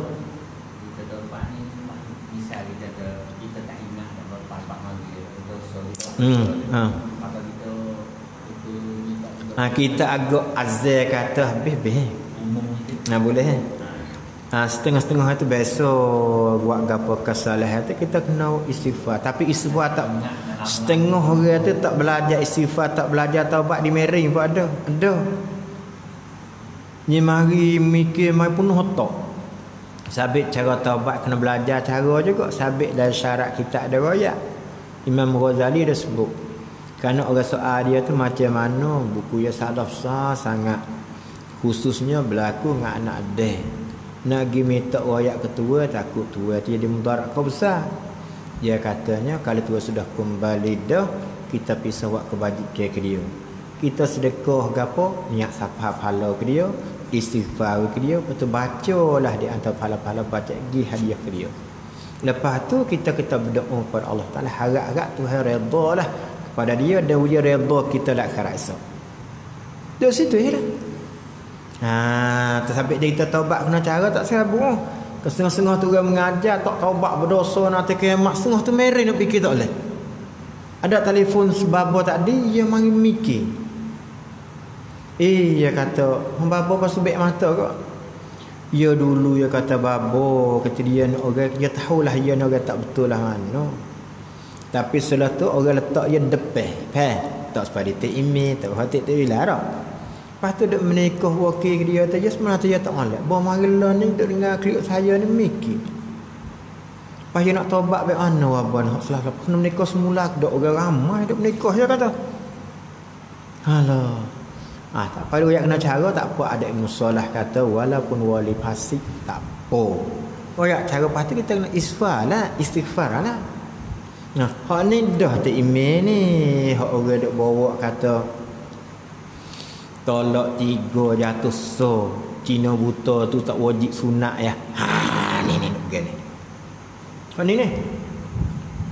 kita agak azal kata habis boleh setengah-setengah itu besok buat gapo kesalahan tu kita kena istighfar. Tapi istighfar tak setengah orang tu tak belajar istighfar, tak belajar taubat di mering pun ada. Ni mari mikir mai penuh otak. Sabit cara taubat kena belajar cara juga. Sabit dari syarat kita ada royak. Imam Ghazali dah sebut. Kerana orang soal dia tu macam mana buku dia salaf besar sangat. Khususnya berlaku dengan anak dia. Nak pergi minta royak ketua takut tua tu jadi mudarat kau besar. Dia katanya kalau tua sudah kembali dah kita pisah buat kebajikan ke dia. Kita sedekah gapo niat safar pahala ke dia, istighfar ke dia, betul bacalah di antara pahala-pahala baca gi hadiah ke dia. Lepas tu kita berdoa kepada Allah Taala, harap-harap Tuhan redha lah kepada dia dan dia redha kita lah akhirat esok. Duduk situ je lah. Tersabit dia kita taubat kena cara tak serabut. Kesetengah-setengah tu orang mengajar tak taubat berdosa nanti kiamat, setengah tu merah nak fikir tak boleh. Ada telefon sebab tadi dia mari mikir. Dia kata, babo pas subik mata kok. Ya dulu dia kata babo kecilian orang dia tahulah dia orang tak betul lah mana. Tapi setelah tu orang letak dia depan. Tak sepadi tak email, tak hati tak bila dah. Lepas tu duk menikah wakil dia tu je sebenarnya dia tak molek. Bawa marilah ni duk dengar klik saya ni mikir. Lepas dia nak taubat baik mana abang salah kena menikah semula duk orang ramai duk menikah dia kata. Halah. Tak apa dia kena cara tak apa ada musalah kata walaupun wali fasik tak apa. Cara pasti kita kena istighfar lah. Hak ni dah tak email ni. Hak orang duk bawa kata tolak 3 jatuh so. Cina buta tu tak wajib sunat ya. Ni begini. Ni.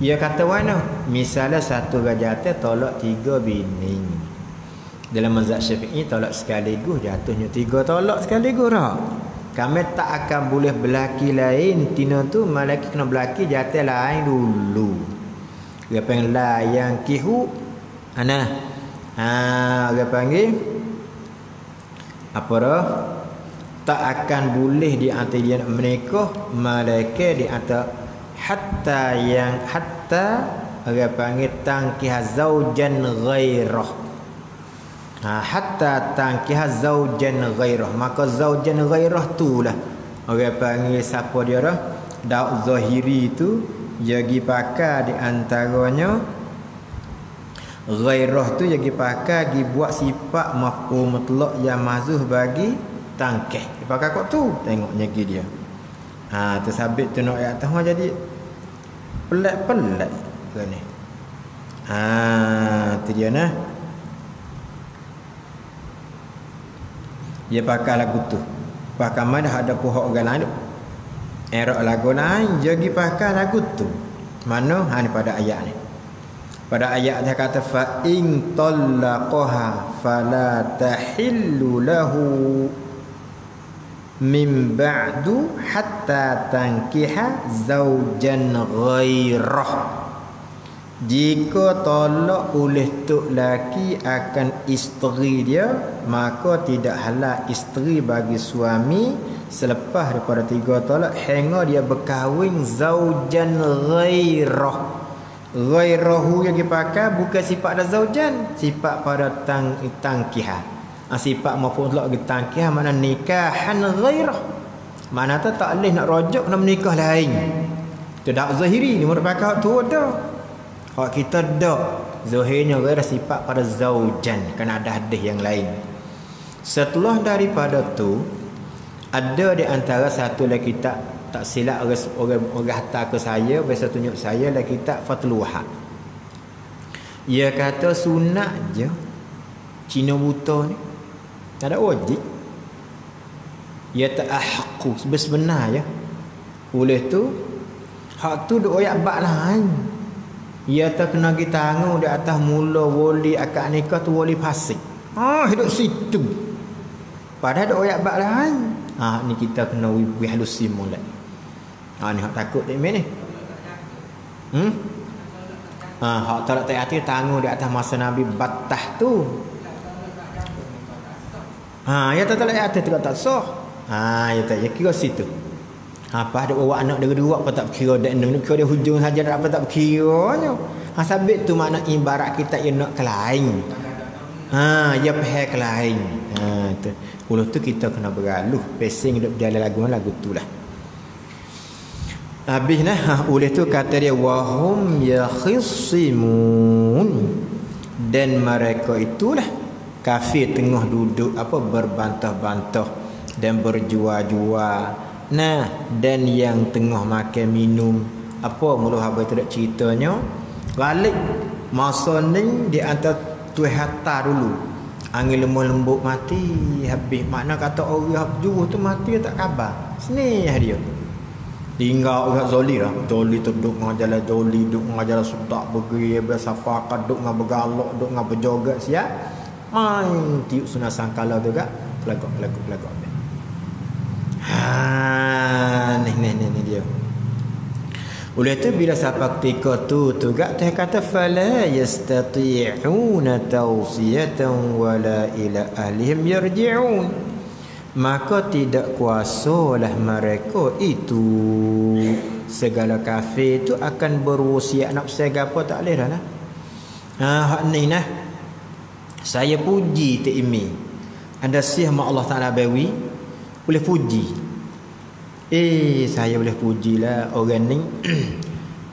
Dia kata mana? Misalnya satu gajah tolak 3 bini. Dalam mazhab Syafi'i tolak sekaligus jatuhnya 3 tolak sekaligus dah. Kami tak akan boleh belaki lain tina tu malaki kena belaki jatuh lain dulu. Dia panggil la yang kihu ana. Dia panggil apa dah? Tak akan boleh di antara dia nak menikah malaikat di antara hatta dia panggil tangkih zaujan ghairah. Hatta tangkih zaujan ghairah. Maka zaujan ghairah tu lah orang panggil siapa dia dah? Daud Zahiri tu jadi pakar di antaranya ghairah tu jadi pakar gi buat sifat maf'ul mutlaq yang mahzuf bagi tangkih. Pakar kok tu tengok nyagi dia. Tersabit tu nak ayat tengah jadi pelat-pelat ke ni. Tu dia nah. Dia pakai lagu tu. Pakai mana ada pohon orang lain. Erok lagu lain jadi pakai lagu tu. Mana? Ni pada ayat ni. Pada ayat dia kata fa in talaqaha fala tahillu lahu min ba'du hatta tankiha zaujan ghairah. Jika tolak oleh tok laki akan isteri dia, maka tidak halal isteri bagi suami selepas daripada 3 tolak hingga dia berkahwin zaujan ghairah. Ghairahu yang dipakai bukan sifat dah zaujan, sifat pada tangkihah. Sifat maf'ul lagi tangkihah makna nikahan ghairah. Mana tak boleh nak rojak nak menikah lain. Tu dak Zahiri ni merupakan tu dah. Hak kita dak zahirnya ghairah sifat pada zaujan, kan ada hadis yang lain. Setelah daripada tu ada di antara satu lagi tak silap orang hantar ke saya, biasa tunjuk saya lagi kitab Fathul Wahab. Ia kata sunat je Cina buta ni tak ada wajib. Ia tak ahqu sebenar ya. Oleh tu hak tu duk ayat bab lain. Ia tak kena kita tanggung di atas mula wali akad nikah tu wali fasik. Hidup situ. Padahal ada ayat bab lain. Ni kita kena wihalusim mulai. Ni hak takut tak main ni. Hak tak hati tanggung di atas masa Nabi batah tu. Ya tak atas tidak tak sah. Ya tak kira situ. Apa ada bawa anak dia dua apa tak kira dak nak kira dia hujung saja apa tak kiranya. Sabit tu makna ibarat kita yang nak ke lain. Ya pihak ke lain. Tu. Ulu tu kita kena beraluh, pesing duk berjalan lagu tulah. Habis oleh tu kata dia wahum yakhisimun, dan mereka itulah kafir tengah duduk berbantah-bantah dan berjual-jual. Dan yang tengah makan minum mula habis tu dak ceritanya balik masa ni di antara tuai hatta dulu angin lembut mati habis, makna kata orang juruh tu mati tak khabar seni dia tinggal orang zoli lah. Zoli tu duduk dengan jalan zoli, duduk dengan jalan sudak bergeri bersafakat, duduk dengan bergalak, duduk dengan berjoget siap main tiup sunat sangkala tu kak pelagak ni dia. Oleh tu bila sampai ketika tu gak teh kata fala yastati'una tawsiyatan wala ila ahlihim yarji'un, maka tidak kuasalah mereka itu segala kafir itu akan berwasiat nak bersegar apa tak boleh dah lah. Hak ni saya puji Tok Imi ada siah mak Allah Taala bawi boleh puji. Saya boleh pujilah orang ni.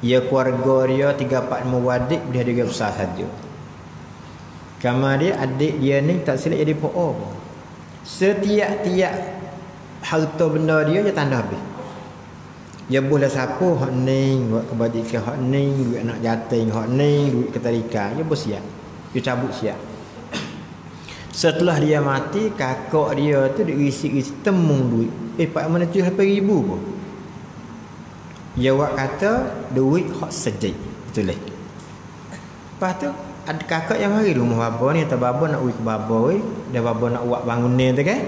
Ya keluarga dia 3-4 muwadik dia ada besar saja. Kamar dia adik dia ni tak silap jadi PO. Setiap-tiap harta benda dia tanda habis. Ya boleh siapa hak ni buat kebajikan, hak ni duit anak yatim, hak ni duit ketarika, ya bersiap. Dia cabut siap. Setelah dia mati, kakak dia tu diisi-isi temung duit. Pak mana 7,000 pun. Dia buat kata duit hak sejid. Betul lah. Lepas tu ada kakak yang mari rumah babo ni, atau babo nak ke babo dia babo nak buat bangun ni tu kan.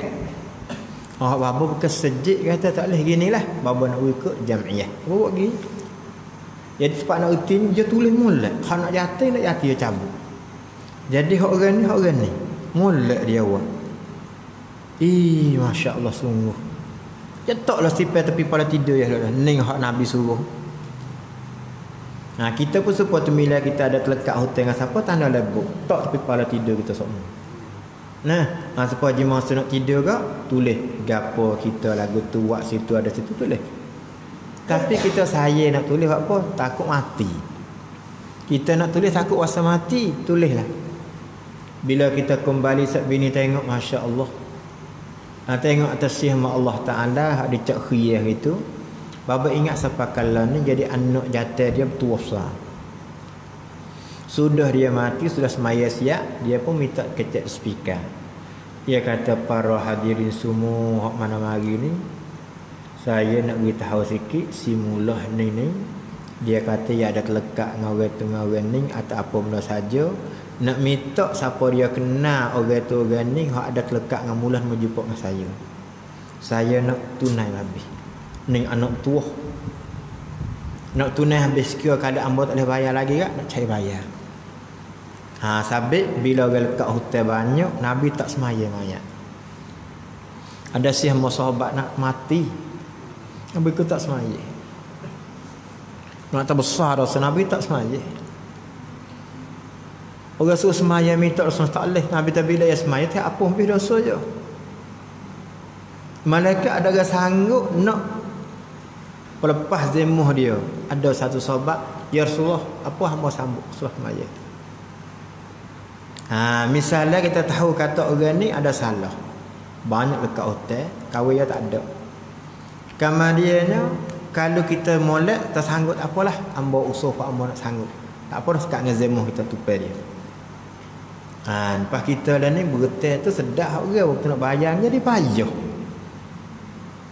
Oh babo bukan sejik kata tak boleh ginilah. Babo nak ke jamiah. Bawa pergi. Jadi tempat nak rutin dia tulis mulak. Kalau nak jatuh dia cabut. Jadi orang ni mulak dia buat. Masya-Allah sungguh. Cetaklah sipir tepi pada tidur ya ning hak Nabi suruh. Nah, kita pun supaya temila kita ada terlekat hotel dengan siapa tanda lebuk. Tak tepi pada tidur kita semua. Nah, supaya je masa nak tidur ke tulis gapo kita lagu tu buat situ ada situ tulis. Tapi kita saya nak tulis apa? Takut mati. Kita nak tulis takut rasa mati, tulislah. Bila kita kembali sat bini tengok masya-Allah. Tengok atas sihma Allah Taala hak dicak khiyah itu. Baba ingat sampai kala ni jadi anak jatuh dia tua besar. Sudah dia mati, sudah semaya siap, dia pun minta kecek speaker. Dia kata para hadirin semua hak mana mari ni, saya nak beritahu sikit si mulah ni. Dia kata ya ada terlekat dengan orang tu dengan orang ni atau apa benda saja. Nak minta siapa dia kenal orang tu orang ni hak ada terlekat dengan mulah menjumpa dengan saya. Saya nak tunai habis. Ning anak tua. Nak tunai habis kira keadaan hamba tak boleh bayar lagi tak? Nak cari bayar. Sabit bila orang lekat hotel banyak, Nabi tak semaya mayat. Ada sihma sahabat nak mati. Nabi ku tak semaya. Nak tak besar dosa Nabi tak semaya. Orang suruh semaya minta dosa tak boleh. Nabi tak bila ya semaya tak apa habis dosa je. Malaikat ada orang sanggup nak pelepas zemuh dia. Ada satu sahabat, ya Rasulullah, apa hamba sambut suruh semaya. Misalnya kita tahu kata orang ni ada salah. Banyak dekat hotel, kahwin dia tak ada. Kemudiannya kalau kita molek tak sanggup tak apalah, hamba usul pak hamba nak sanggup. Tak apa dah sekat dengan zemuh kita tupai dia. Lepas kita dah ni bergetar tu sedap orang waktu nak bayar jadi payah.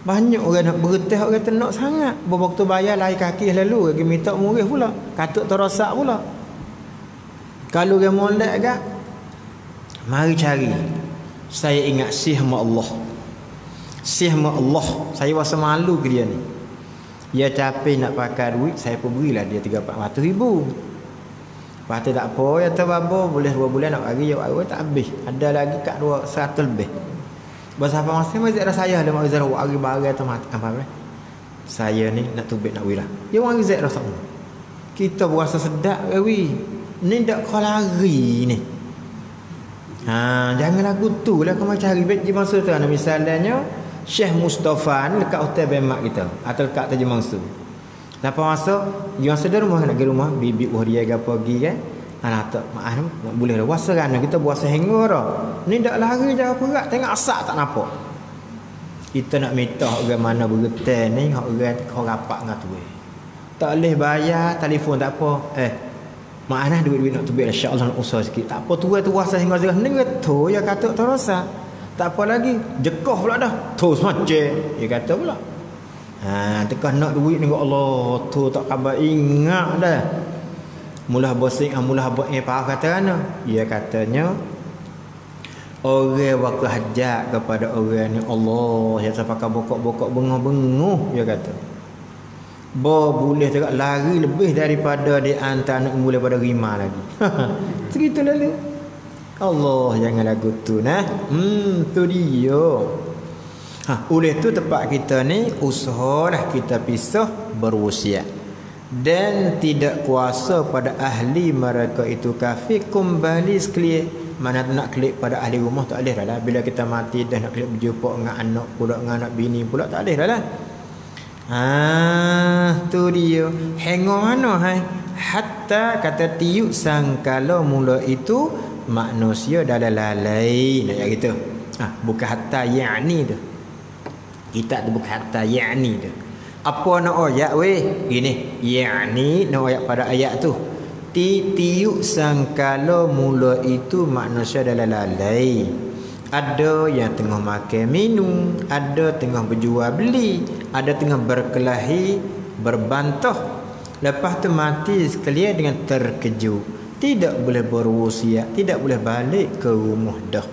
Banyak orang nak bergetah orang tenok sangat. Waktu bayar lari kaki lalu lagi minta murih pula. Katuk terosak pula. Kalau orang molek agak mari cari. Saya ingat sihma Allah. Sihma Allah. Saya rasa malu ke dia ni. Dia capek nak pakai duit, saya pun berilah dia 300-400 ribu. Lepas tu tak apa, ya tu babo boleh 2 bulan nak bagi ya tak habis. Ada lagi kat 100 lebih. Bahasa apa masing-masing ada saya ada mak Zara hari barang tu apa saya ni nak tubik nak wilah. Dia orang Zat rasa. Kita berasa sedap gawi. Ni dak kau lari ni. Jangan lagu tu lah kau cari bet di masa tu. Misalnya Syekh Mustafa ni dekat hotel Bemak kita atau dekat Taji Mansur. Lepas masa dia sedar rumah nak pergi rumah bibi dia gapo pergi kan. Tak maaf nak boleh dah puasa kan kita puasa hingga dah. Ni dak lari jauh perak tengok asak tak nampak. Kita nak minta orang mana bergetar ni orang kau rapat dengan tu. Tak boleh bayar telefon tak apa. Maaf duit-duit nak tubik insya-Allah nak usaha sikit. Tak apa tu puasa hingga zerah ni tu ya kata terasa. Tak apa lagi jekoh pula dah. Tu semacam dia kata pula. Tekah nak duit ni Allah tu tak khabar ingat dah. Mulah bosing mulah buat apa kata ana? Dia katanya orang waktu hajat kepada orang ni Allah yang pakai bokok-bokok bengah-bengah dia kata. Boleh tak lari lebih daripada di antara nak mula pada rima lagi. Segitu lalu. Allah jangan lagu tu nah. Tu dia. Oleh tu tempat kita ni usahalah kita pisah berwasiat. Dan tidak kuasa pada ahli mereka itu kafir kembali sekalian. Mana nak klik pada ahli rumah tak boleh dah. Bila kita mati dah nak klik berjumpa dengan anak pula dengan anak bini pula tak boleh dah. Tu dia. Hengo mana hai? Hatta kata tiup sangkala mula itu manusia dalam lalai nak gitu. Bukan hatta yakni tu. Kita tu bukan hatta yakni tu. Apa nak ayat weh? Gini, yakni nak ayat pada ayat tu. Tiup sangkala mula itu manusia dalam lalai. Ada yang tengah makan minum, ada tengah berjual beli, ada tengah berkelahi, berbantah. Lepas tu mati sekalian dengan terkejut. tidak boleh berwasiat, tidak boleh balik ke rumah dah.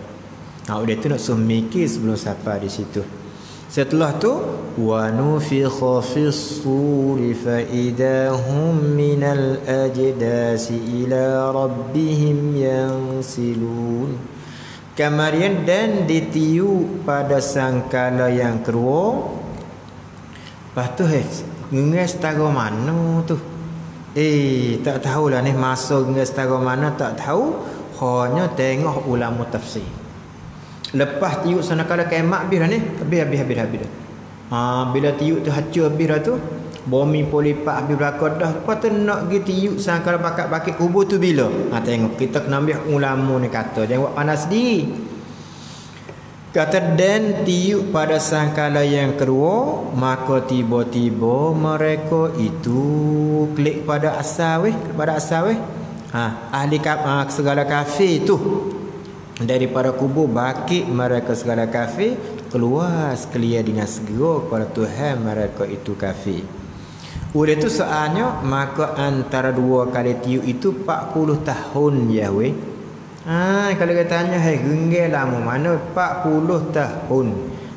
Dia tu nak suruh mikir sebelum sampai di situ. Setelah tu wa nufikha fis suri fa idahum minal ajdasi ila rabbihim yansilun. Kemudian dan ditiup pada sangkala yang kedua. Lepas tu nges setara mana tu? Tak tahulah ni masa nges setara mana tak tahu. Hanya tengok ulama tafsir. Lepas tiup sangkala kiamat habis dah ni. Habis dah. Bila tiup tu hancur habis dah tu. Bumi polipat habis belakang dah. Lepas tu nak pergi tiup sangkala bakit kubur tu bila? Tengok kita kena ambil ulama ni kata. Jangan buat panas sendiri. Kata dan tiup pada sangkala yang kedua, maka tiba-tiba mereka itu klik pada asal ahli segala kafir tu daripada kubur bakit mereka segala kafir keluar sekalian dengan segera kepada Tuhan mereka itu kafir. Oleh itu soalnya maka antara dua kali tiup itu 40 tahun ya weh. Kalau dia tanya genggel lama mana 40 tahun.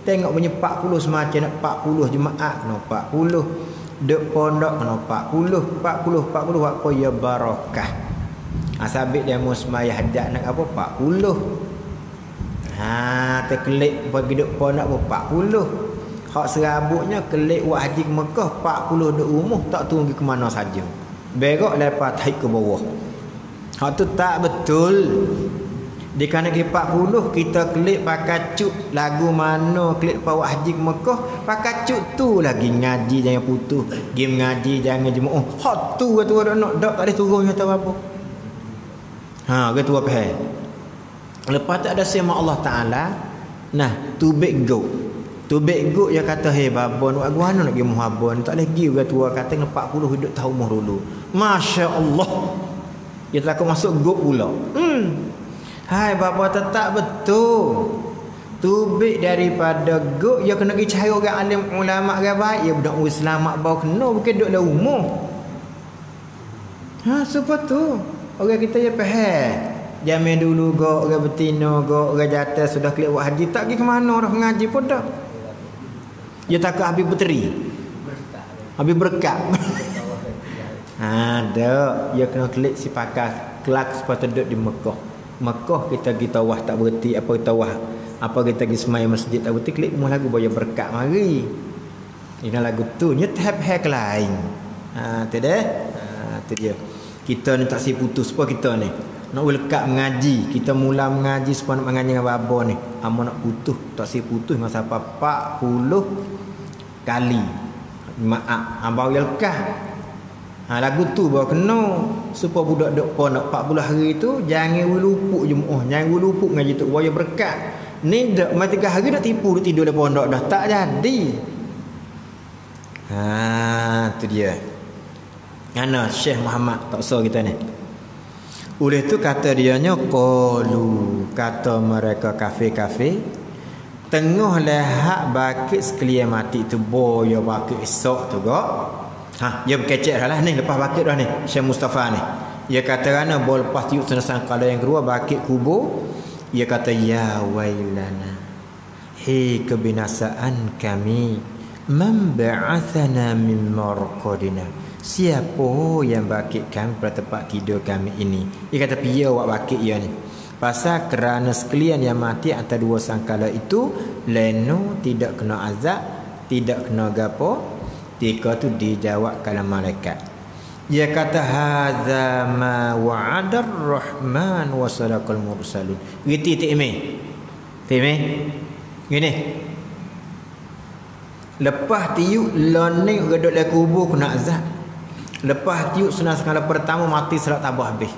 Tengok punya 40 semacam nak 40 jemaat kena 40. Dek pondok kena 40 apa ya barakah. Sabit dia mau sembahyang hadat nak apa 40. Terkelik bagi dek pondok apa 40. Hak serabutnya kelik buat haji ke Mekah 40 dek rumah tak tahu pergi ke mana saja. Berak lepas taik ke bawah. Hak tu tak betul. Di kana ke 40 kita klik pakai cuk lagu mana klik bawa haji ke Mekah pakai cuk tu lagi ngaji jangan putus, game ngaji jangan jemaah. Hak tu kata orang nak dak tak ada turunnya tahu apa. Kata apa hai. Lepas tu ada sema Allah Taala. Nah, tubik go. Tubik go dia kata babon buat guna nak pergi muhabon tak lagi orang tua kata 40 hidup tahu umur dulu. Masya-Allah. Dia telah masuk go pula. Hai bapa tetap betul. Tubik daripada go dia kena pergi cari orang alim ulama ke baik ya budak selamat bau kena bukan duk dalam umur. Sebab tu orang kita ya faham. Zaman dulu go orang betina go orang jatuh sudah klik buat haji tak pergi ke mana orang mengaji pun dah. Dia takut habis puteri. Habis berkat. Ada dia kena klik si pakar kelak supaya duduk di Mekah. Mekah kita wah tak berhenti apa kita wah apa kita pergi semai masjid tak berhenti klik rumah lagu bayar berkat mari. Ini lagu tu nya tahap lain. Tu dah. Tu dia. Kita ni tak si putus apa kita ni. Nak lekat mengaji, kita mula mengaji supaya nak mengaji dengan baba ni. Amo nak putus, tak si putus masa apa 40 kali. Maaf, abang lekat. Lagu tu baru kena supaya budak dok pondok 40 hari tu jangan lupuk jemaah, jangan lupuk ngaji tu supaya berkat. Ni dak mati 3 hari dak tipu tidur di pondok dah tak jadi. Tu dia. Ana Syekh Muhammad tak usah kita ni. Oleh tu kata dianya qalu kata mereka kafir-kafir tengah lehat bakit sekalian mati tu boya bakit esok tu gak. Dia berkecek dah lah ni lepas bakit dah ni Syekh Mustafa ni. Dia kata kerana bol lepas tiup senasang kala yang kedua bakit kubur. Dia kata ya wailana. Hei kebinasaan kami. Man ba'athana min marqadina. Siapa yang bakit kami pada tempat tidur kami ini? Dia kata piya awak bakit ya ni. Pasal kerana sekalian yang mati antara dua sangkala itu leno tidak kena azab, tidak kena gapo. Tika tu dijawab kalam malaikat. Dia kata hadza ma wa'ada ar-rahman wa sadaqal mursalun. Giti tikme. Tikme. Gini. Lepas tiup lening redok dalam kubur kena azab. Lepas tiup sunat sekala pertama mati salat tabah habis.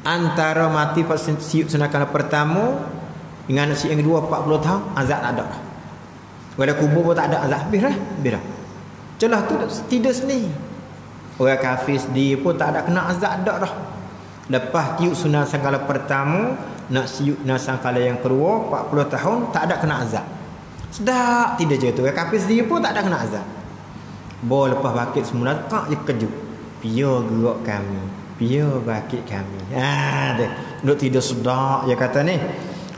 Antara mati pas tiup sunat sekala pertama dengan si yang kedua 40 tahun azab tak ada. Pada kubur pun tak ada azab habis dah. Habis dah. Celah tu tidak seni. Orang kafir sendiri pun tak ada kena azab dak dah. Lepas tiup sunat sekala pertama nak tiup sunat sekala yang kedua 40 tahun tak ada kena azab. Sedap tidak je tu. Orang kafir sendiri pun tak ada kena azab. Lepas bakit semula kak je kejut. Pia gerak kami. Biar baki kami. Duk tidur sedak dia kata ni.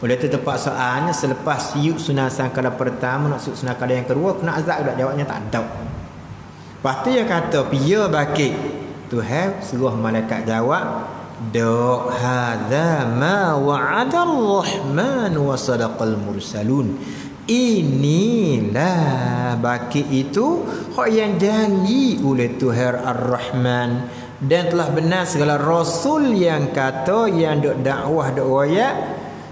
Oleh tu tepat soalnya selepas siup sunat sangkala pertama nak siup sangkala yang kedua kena azab dak, jawabnya tak ada. Lepas tu dia kata biar baki. Tuhan suruh malaikat jawab, "Dok hadza ma wa'ada ar-rahman wa sadaqal mursalun." Inilah baki itu hak yang janji oleh Tuhan Ar-Rahman, dan telah benar segala rasul yang kata yang dok dakwah dok royak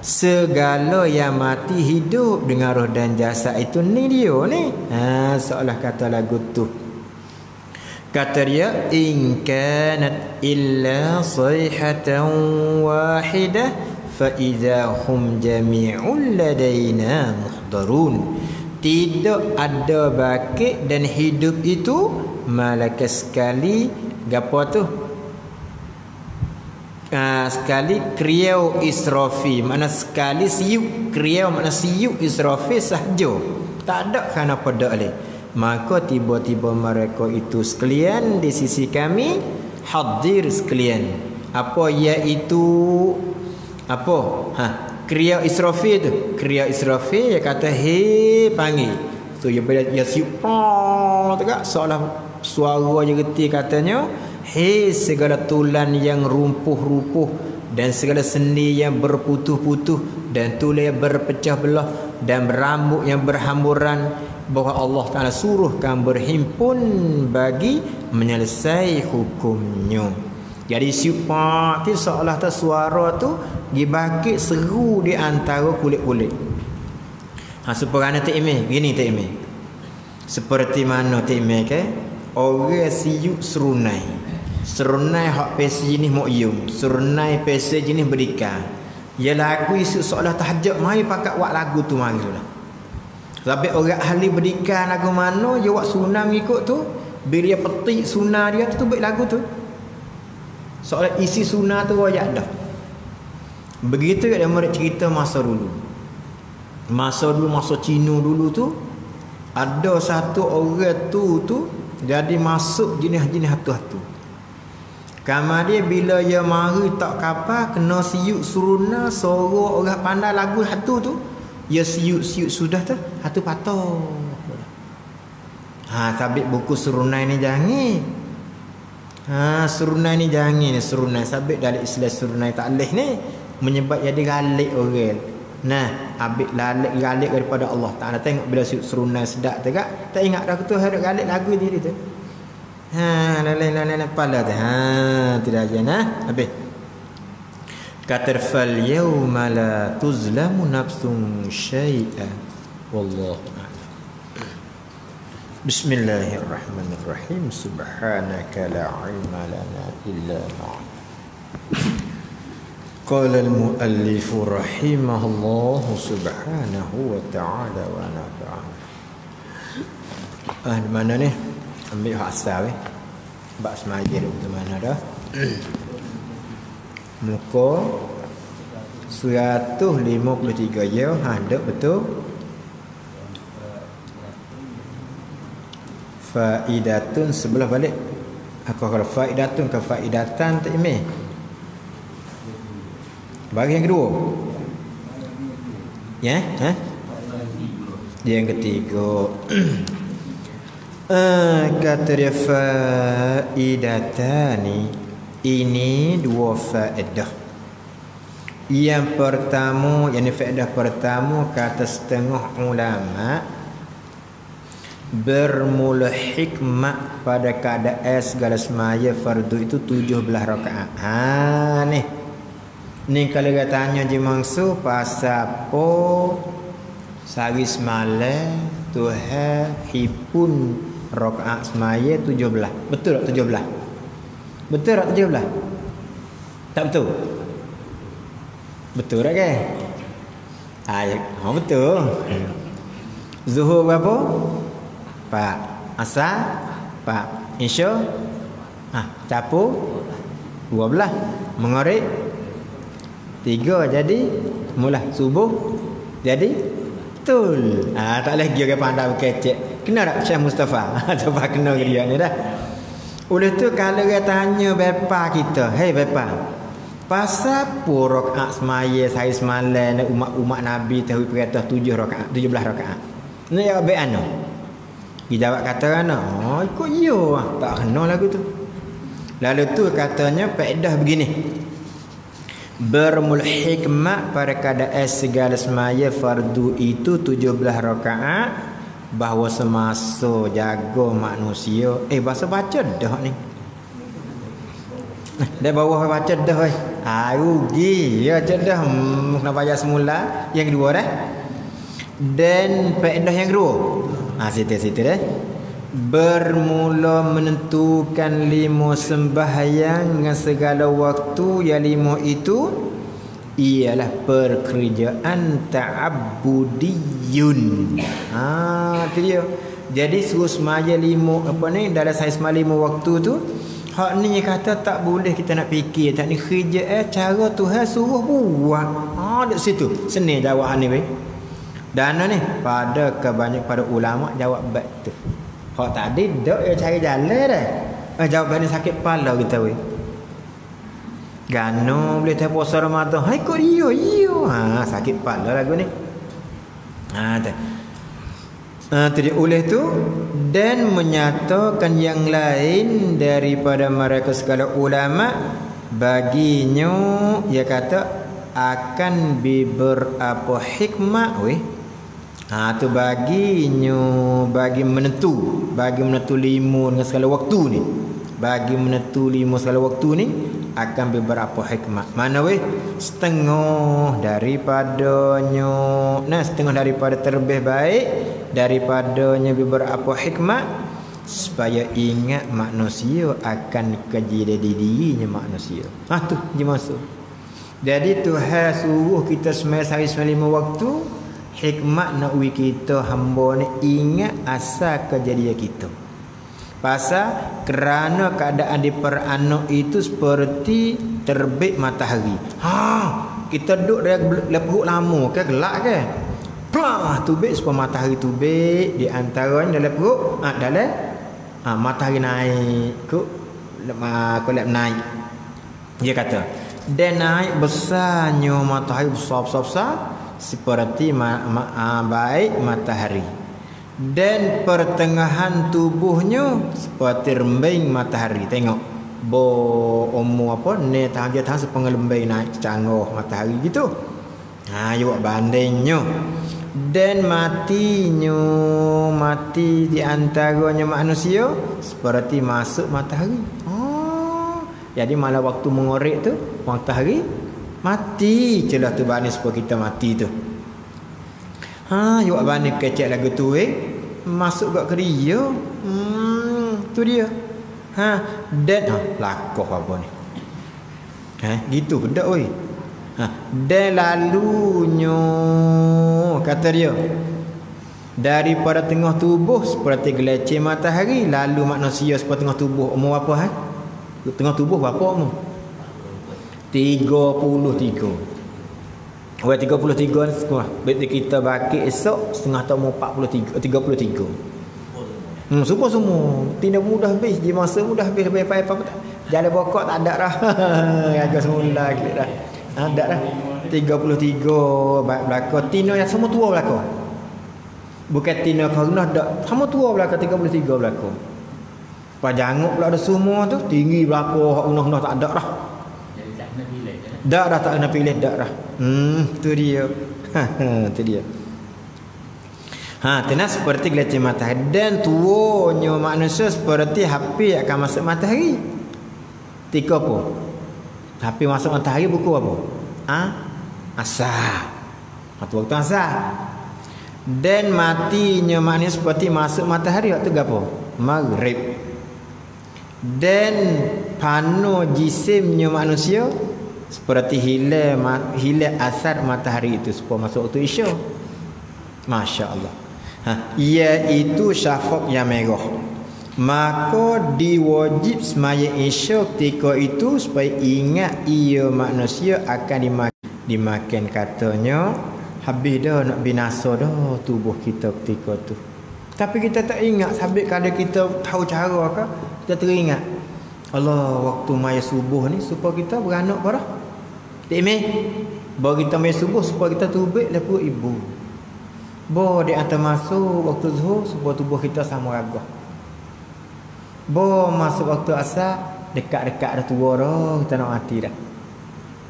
segala yang mati hidup dengan roh dan jasad itu ni dia ni. Seolah kata lagu tu. Kata dia, "In kanat illa sayhatan wahidah fa idza hum jami'un ladaina muhdarun." Tidak ada bangkit dan hidup itu malaikat sekali gapo tu? Sekali kriau Israfil, makna sekali siup kriau, makna siup Israfil sahaja, tak ada kan apa dak leh. Maka tiba-tiba mereka itu sekalian di sisi kami hadir sekalian. Apa iaitu apa? Kriau Israfil tu, kriau Israfil dia kata he panggil. So dia siup tegak seolah suara je getir katanya, "Hei segala tulan yang rumpuh-rumpuh dan segala sendi yang berputuh-putuh dan tulang yang berpecah belah dan rambut yang berhamburan, bahawa Allah Ta'ala suruhkan berhimpun bagi menyelesai hukumnya." Jadi siupak tu seolah tu suara tu dibakit seru di antara kulit-kulit. Seperti tak ime, gini tak ime. Seperti mana tak ime ke? Orang siup serunai. Serunai hak pesi jenis mokyum, serunai pesi jenis berdika. Ya lagu isu seolah tahajud mai pakat buat lagu tu marilah. Tapi orang ahli berdika lagu mana dia buat sunah ikut tu, bila dia petik sunah dia tu baik lagu tu. Soalan isi sunah tu royak dah. Begitu dia mereka cerita masa dulu. Masa Cina dulu tu ada satu orang tu jadi masuk jenis-jenis hatu-hatu. Kamar dia bila dia mari tak kapal kena siuk suruna suara orang pandai lagu hatu tu, dia siuk sudah tu hatu patah. Sabit buku surunai ni jangan. Surunai ni jangan ni surunai sabit dalam istilah surunai tak leh ni menyebab jadi galik orang. Nah, habis galik daripada Allah Taala. Tengok bila surunai sedap tegak, tak ingat dah tu hari galik lagu dia tu. Lain pala tu. Tidak aja nah. Habis. Kata fal yauma la tuzlamu nafsun syai'a. Wallahu a'lam. Bismillahirrahmanirrahim. Subhanaka la ilma lana illa ma 'allamtana. Qala al-muallif rahimahullah subhanahu wa ta'ala wa nafa'ana. Di mana ni? Ambil hak asal bab semajir tu mana dah? Muka 153 ya, ada betul? Faidatun sebelah balik. Apa kalau faidatun ke faidatan tak ime? Bagi yang kedua. Ya, yang ketiga. Kata dia faidatani, ini dua faedah. Yang pertama, yang faedah pertama kata setengah ulama bermula hikmah pada keadaan segala semaya fardu itu 17 rakaat. Ni kalau dia tanya je mangsu pasal apa sehari semalam Tuhan hipun rakaat semaya 17. Betul tak 17? Betul tak 17? Tak betul? Betul tak ke? Betul. Zuhur berapa? 4. Asar 4. Isya campur 12. Maghrib 3. Jadi mula subuh jadi betul. Tak lagi orang pandai berkecek. Kena tak Syekh Mustafa? Coba kena dia ni dah. Oleh tu kalau dia tanya bapa kita, "Hei bapa, pasal apa rakaat semaya saya semalam umat Nabi tahu perintah 7 rakaat, 17 rakaat?" Ni jawab be ana. Dia jawab kata ana, "Oh, ikut yo, tak kena lagu tu." Lalu tu katanya faedah begini. Bermul hikmah pada keadaan segala semaya fardu itu 17 rakaat, bahawa semasa jaga manusia bahasa baca dah ni. Dia bawah baca dah rugi ya dah nak bayar semula. Yang kedua dah. Dan faedah yang kedua. Situ dah. Bermula menentukan 5 sembahyang dengan segala waktu yang 5 itu ialah pekerjaan ta'abbudiyun. Itu dia. Jadi suruh semaya 5 dalam saya semaya 5 waktu tu, hak ni kata tak boleh kita nak fikir, tak ni kerja cara Tuhan suruh buat. Dekat situ. Seni jawab ni weh. Dan ni pada kebanyakan pada ulama jawab betul. Hak tadi dak cari jalan dah. Jawab ni sakit kepala kita weh. Gano boleh tak puasa Ramadan. Hai kok iyo. Sakit kepala lagu ni. Tadi oleh tu dan menyatakan yang lain daripada mereka segala ulama, baginya dia kata akan berapa hikmah weh. Tu baginya bagi menentu 5 dengan segala waktu ni. Bagi menentu 5 segala waktu ni akan beberapa hikmah. Mana weh? Setengah daripada terlebih baik daripadanya beberapa hikmah supaya ingat manusia akan kejadian dirinya manusia. Tu je masuk. Jadi Tuhan suruh kita sembahyang sehari 5 waktu, hikmat nak kita hamba ni ingat asal kejadian kita. Pasal kerana keadaan di peranak itu seperti terbit matahari. Kita duduk dalam perut lama ke gelap ke? Tubik supaya matahari tubik di antaranya dalam perut, dalam matahari naik ke kolab naik. Dia kata, dan naik besarnya matahari besar seperti baik matahari. Dan pertengahan tubuhnya seperti rembing matahari. Tengok umur ni tahan sepengah lembing naik canggah matahari gitu. Awak bandingnya. Dan mati di antaranya manusia seperti masuk matahari. Jadi malah waktu mengorek tu matahari mati celah tu bani supaya kita mati tu. Awak bani kecek lagu tu masuk kat keria. Tu dia. Dan lakoh apa ni? Gitu dak oi. Dan lalunya kata dia daripada tengah tubuh seperti gelecek matahari, lalu manusia seperti tengah tubuh umur apa tengah tubuh berapa umur? 33. 33 ni sekolah. Betul kita bakit esok setengah tahun 33. Semua tidak mudah habis. Di masa mudah habis apa jalan bokok tak ada dah. Agak semula klik dah. Tak dah. 33 belakang. Tino yang semua tua belakang. Bukan Tino karena dak. Semua tua belakang 33 belakang. Pajanguk pula ada semua tu tinggi belakang unah-unah tak ada dah. Dah tak kena pilih dah. Tu dia. Tu dia. Tenang seperti gelecek matahari dan tuanya manusia seperti api akan masuk matahari. Tika apa? Api masuk matahari buku apa? Asar. Waktu asar. Dan matinya manusia seperti masuk matahari waktu apa? Maghrib. Dan pano jisimnya manusia seperti hilang asar matahari itu supaya masuk waktu isya. Masya Allah. Iaitu syafaq yang merah. Maka diwajib semaya isya ketika itu supaya ingat ia manusia akan dimakan katanya. Habis dah nak binasa dah tubuh kita ketika tu. Tapi kita tak ingat. Habis kalau kita tahu cara ke, kita teringat. Allah waktu maya subuh ni supaya kita beranak parah. Tikmeh. Bawa kita maya subuh supaya kita tubik lepas ibu. Bawa di antar masuk waktu zuhur supaya tubuh kita sama ragah. Bawa masuk waktu asar dekat-dekat dah tua dah kita nak mati dah.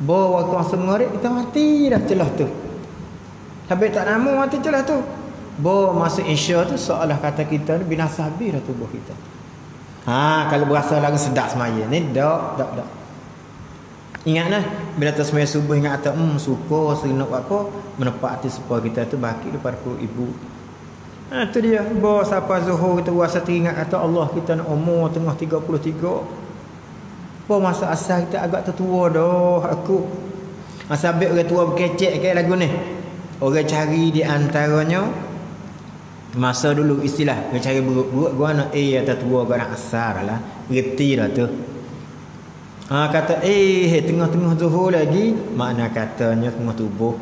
Bawa waktu asar maghrib kita mati dah celah tu. Habis tak nama mati celah tu. Bawa masuk isya tu seolah kata kita ni binasa habis dah tubuh kita. Kalau berasa lagi sedap semaya ni dak. Ingatlah bila tu semaya subuh ingat atau suka serenok apa menepati supaya kita tu baki daripada ibu. Tu dia. Bawa siapa zuhur kita rasa teringat kata Allah kita nak umur tengah 33. Bawa masa asal kita agak tertua dah aku. Sabik orang tua berkecek ke lagu ni. Orang cari di antaranya masa dulu istilah orang cari buruk gua nak atau tua gua nak asar lah. Reti dah tu. Kata tengah-tengah zuhur lagi, makna katanya tengah tubuh.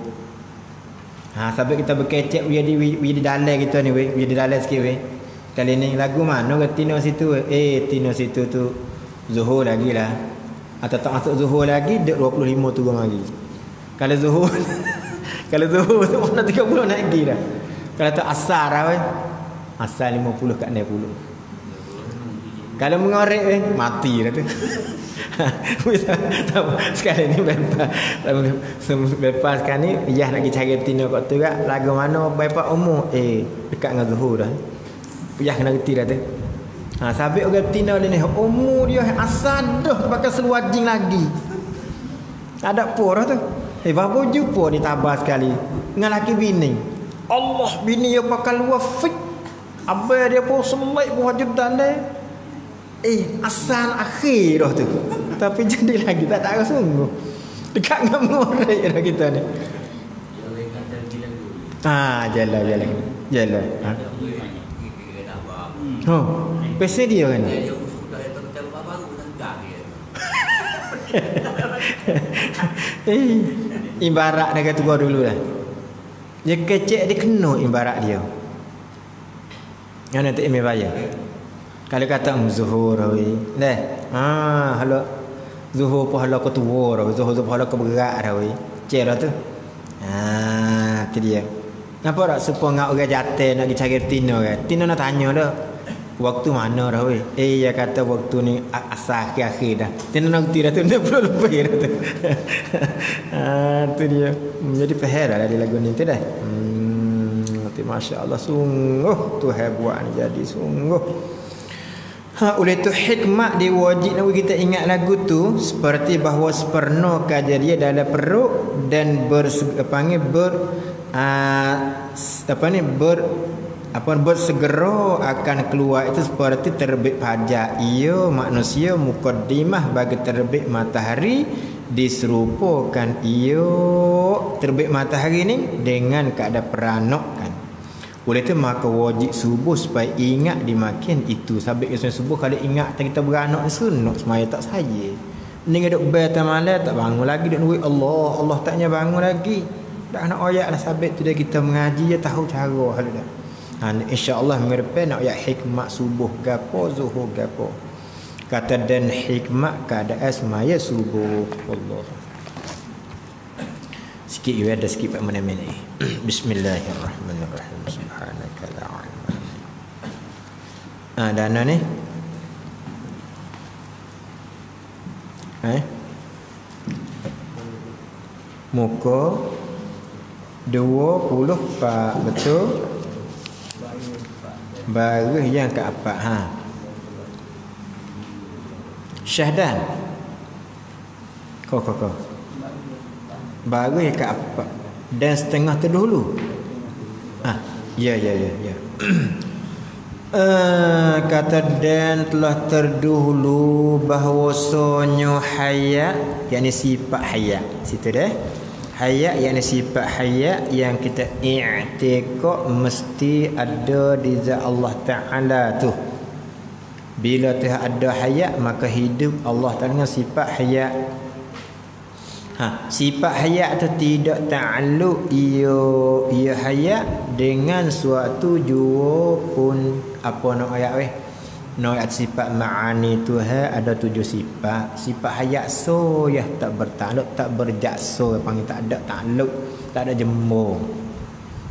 Sampai kita berkecek we di dalam kita ni we di dalam sikit we. Kali ni lagu mana tino situ tino situ tu zuhur lagi lah. Atau tak masuk zuhur lagi dek 25 turun lagi. Kalau zuhur tu mana 30 naik lagi dah. Kalau tak asar lah we. Asar 50 kat 60. Kalau mengorek mati dah tu. Sekarang ni lepas sekarang ni Iyah nak pergi cari tino kat tu kat lagu mana berapa umur dekat dengan zuhur dah Iyah kena reti dah tu sabit orang tino ni umur dia asal dah pakai seluar jing lagi ada apa dah tu baru jumpa ni tabah sekali dengan laki bini Allah bini dia pakai luar fit abang dia pun selek pun wajib dalai asal akhir dah tu. Tapi jadi lagi tak tahu sungguh. Dekat dengan murid dah kita ni. Jalan. Pesen dia kan. Ibarat dia kata gua dulu lah. Dia kecek dia kena ibarat dia. Yang nanti email bayar. Kalau kata zuhur rawi. Kalau zuhur pun hala ketua rawi, zuhur pun hala keberat rawi. Cerah tu. Tu dia. Nampak tak supaya ngak orang jatuh nak cari tino kan. Tino nak tanya dah. Waktu mana rawi? Ya kata waktu ni asal akhir dah. Tino nak reti dah tu 60 lebih dah tu. Tu dia. Jadi faham dah di lagu ni tu dah. Masya-Allah sungguh Tuhan buat ni jadi sungguh. Oleh tu hikmah dia wajib nak kita ingat lagu tu seperti bahawa seperno kajaria dalam perut dan bersegera akan keluar itu seperti terbit fajar. Ia manusia mukaddimah bagi terbit matahari diserupakan ia terbit matahari ni dengan keadaan peranokan. Oleh itu maka wajib subuh supaya ingat dimakin itu. Sabit esok subuh kalau ingat kita beranak sunat semaya tak saya. Ni duk beta malam tak bangun lagi duk nunggu Allah taknya bangun lagi. Dah nak ayat lah sabit tu dia kita mengaji dia tahu cara hal dah. Insya-Allah minggu depan nak ayat hikmah subuh gapo zuhur gapo. Kata dan hikmah keadaan semaya subuh. Allah. Sikit you ada sikit pak mana ni. Bismillahirrahmanirrahim. Subhanaka la ilma. Dana ni. Muka 24 betul. Baris yang keempat Syahdan. Kau. Baris yang keempat dan setengah terdahulu. Ya. Kata dan telah terdahulu bahawasanya hayat, yakni sifat hayat. Situ dah. Hayat yakni sifat hayat yang kita i'tiqad mesti ada di zat Allah Taala tu. Bila ada hayat maka hidup Allah Taala dengan sifat hayat. Sifat hayat tu tidak ta'alluq ia hayat dengan suatu jua pun apa nak ayat Noat sifat ma'ani Tuhan ada 7 sifat. Sifat hayat so ya tak bertakluk, tak berjakso, panggil tak ada takluk, tak ada jemur.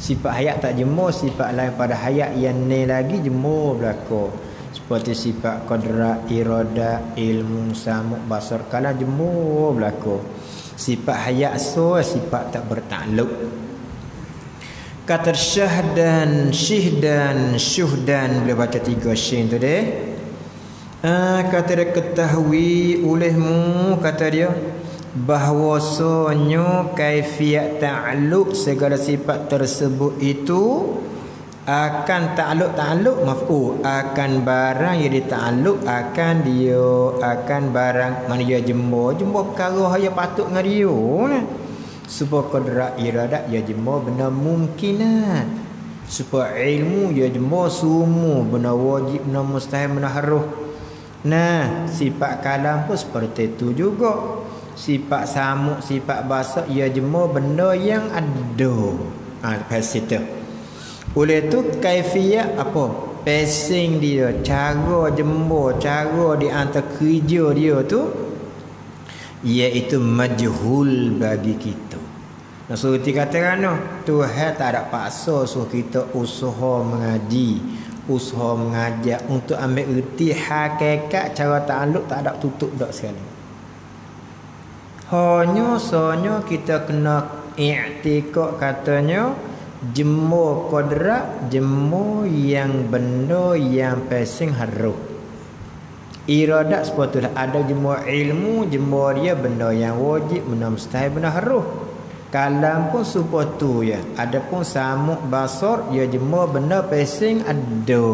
Sifat hayat tak jemur, sifat lain pada hayat yang ni lagi jemur berlaku. Seperti sifat qadrat, irada, ilmu, samuk, basar, kalam jemur berlaku. Sifat hayat so sifat tak bertakluk. Kata syahdan, syihdan, syuhdan, boleh baca 3 syin tu deh. Kata dia ketahui olehmu, kata dia bahwasanya kaifiat ta'alluq segala sifat tersebut itu akan ta'alluq maf'ul, akan barang yang dita'alluq akan dia, akan barang mana dia jemur perkara yang patut dengan dia nah. Supaya qadrat iradat ya jemur benda mungkinat, supaya ilmu ya jemur semua benda wajib, benda mustahil, benda haruh. Nah, sifat kalam pun seperti itu juga. Sifat samuk, sifat basah ya jemur benda yang ada. Pasal itu. Oleh tu kaifiat apa? Passing dia, cara jemur, cara di antara kerja dia tu iaitu majhul bagi kita. Nah, seperti katakan Tuhan tak ada paksa suruh kita usaha mengaji, usaha mengajar untuk ambil erti hakikat cara ta'alluq, tak ada tutup dak sekali. Hanya kita kena i'tikad katanya jemur qadrat, jemur yang benda yang pasing haruh. Iradat sepatutnya ada jemur ilmu, jemur dia benda yang wajib, benda mustahil, benda haruh. Kalam pun sepatu ya. Adapun samuk basar ya jemur benda pasing ada.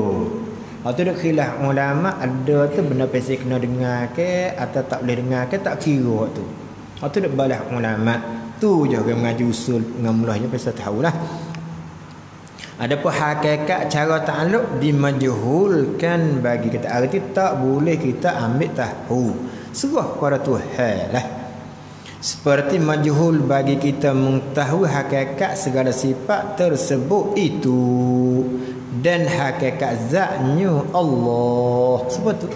Atau dak khilaf ulama ada tu benda pasing kena dengar ke atau tak boleh dengar ke, tak kira tu. Atau dak balas ulama tu je orang mengaji usul dengan mulahnya pasal tahulah. Adapun hakikat cara ta'alluq dimajhulkan bagi kita. Arti tak boleh kita ambil tahu. Serah kepada Tuhan lah. Seperti majhul bagi kita mengetahui hakikat segala sifat tersebut itu dan hakikat zatnya Allah. Sebab tu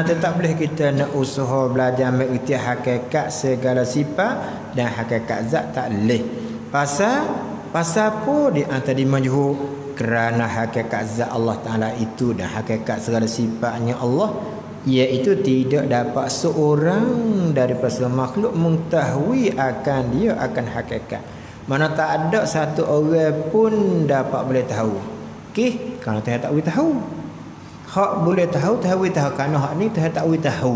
tetap boleh kita nak usaha belajar ambil erti hakikat segala sifat dan hakikat zat tak boleh. Pasal apa di antara majhul? Kerana hakikat zat Allah Ta'ala itu dan hakikat segala sifatnya Allah, iaitu tidak dapat seorang daripada makhluk mengetahui akan dia, akan hakikat. Mana tak ada satu orang pun dapat boleh tahu. Okey, kalau Tuhan tak boleh tahu. Hak boleh tahu, Tuhan boleh tahu. Kerana hak ni Tuhan tak boleh tahu.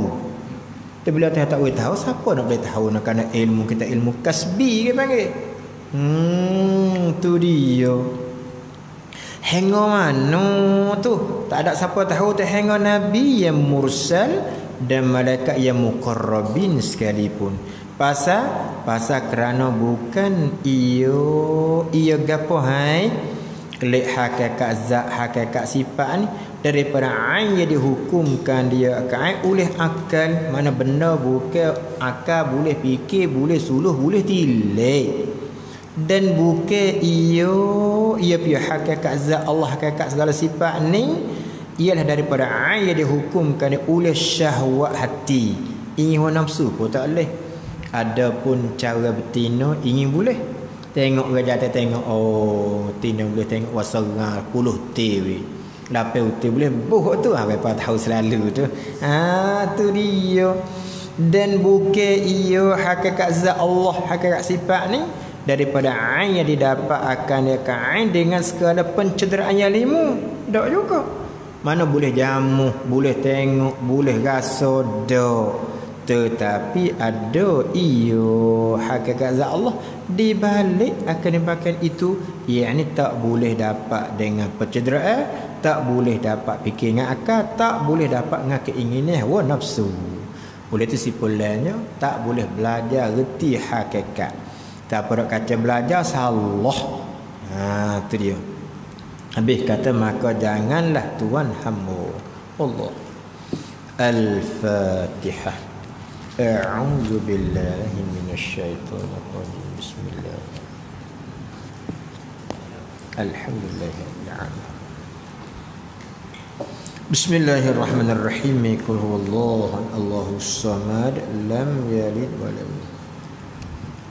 Tapi bila Tuhan tak boleh tahu, siapa nak boleh tahu? Nak kerana ilmu kita ilmu kasbi ke panggil. Tu dia. Hingga mana tu tak ada siapa tahu tu, hingga nabi yang mursal dan malaikat yang muqarrabin sekalipun. Pasal kerana bukan ia gapo hai kelik hakikat zat, hakikat sifat ni daripada ain yang dihukumkan dia akan oleh akal. Mana benda bukan akal boleh fikir, boleh suluh, boleh tilik. Dan bukan ia punya hakikat zat Allah, hakikat segala sifat ni ialah daripada ain yang dihukumkan oleh syahwat hati. Ingin hawa nafsu pun tak boleh. Adapun cara betina ingin boleh. Tengok gajah tengok, tina boleh tengok wasara 10 TV. Lapai uti boleh buh tu, apa tahu selalu tu. Tu dia. Dan bukan ia hakikat zat Allah, hakikat sifat ni daripada ain yang didapat akan dia kain dengan segala pencederaan yang 5. Tak juga. Mana boleh jamu, boleh tengok, boleh rasa, dak. Tetapi ada hakikat zat Allah di balik akan dipakai itu, yakni tak boleh dapat dengan pencederaan, tak boleh dapat fikir dengan akal, tak boleh dapat dengan keinginan hawa nafsu. Oleh itu simpulannya tak boleh belajar reti hakikat. Tak perlu kata belajar salah. Tu dia. Habis kata maka janganlah tuan hamba Allah. Al-Fatihah. A'udzu billahi minasyaitonir rajim. Bismillah. Alhamdulillahirabbil alamin. Bismillahirrahmanirrahim. Qul huwallahu Allahus samad lam yalid wa lam yulad.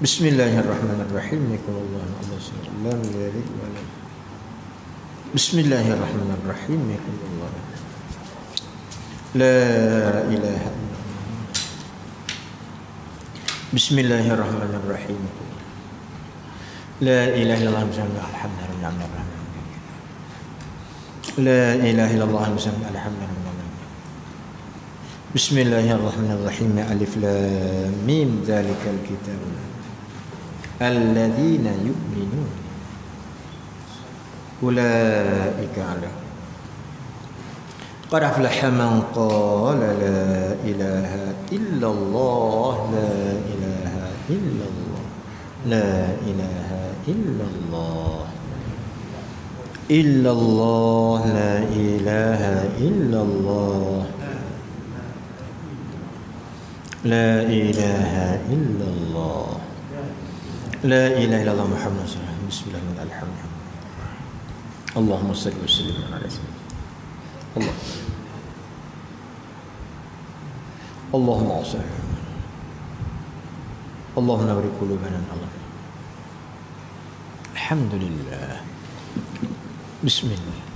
Bismillahirrahmanirrahim. Qul huwallahu Allahus samad lam yalid wa lam yulad. Bismillahirrahmanirrahim. Qul huwallahu la ilaha illallah. Bismillahirrahmanirrahim. La ilaha illallah alhamdulillah. لا إله إلا الله وسلم الحمد لله. بسم الله الرحمن الرحيم. ألف لام ميم ذلك الكتاب الذين يؤمنون أولئك على قد أفلح من قال لا إله إلا الله لا إله إلا الله لا إله إلا الله إلا الله لا إله إلا الله لا إله إلا الله لا إله إلا الله محمد صلى الله عليه وسلم. بسم الله الحمد لله. اللهم صل وسلم على سيدنا الله. اللهم صل اللهم نور قلوبنا الله. الحمد لله. بسم الله.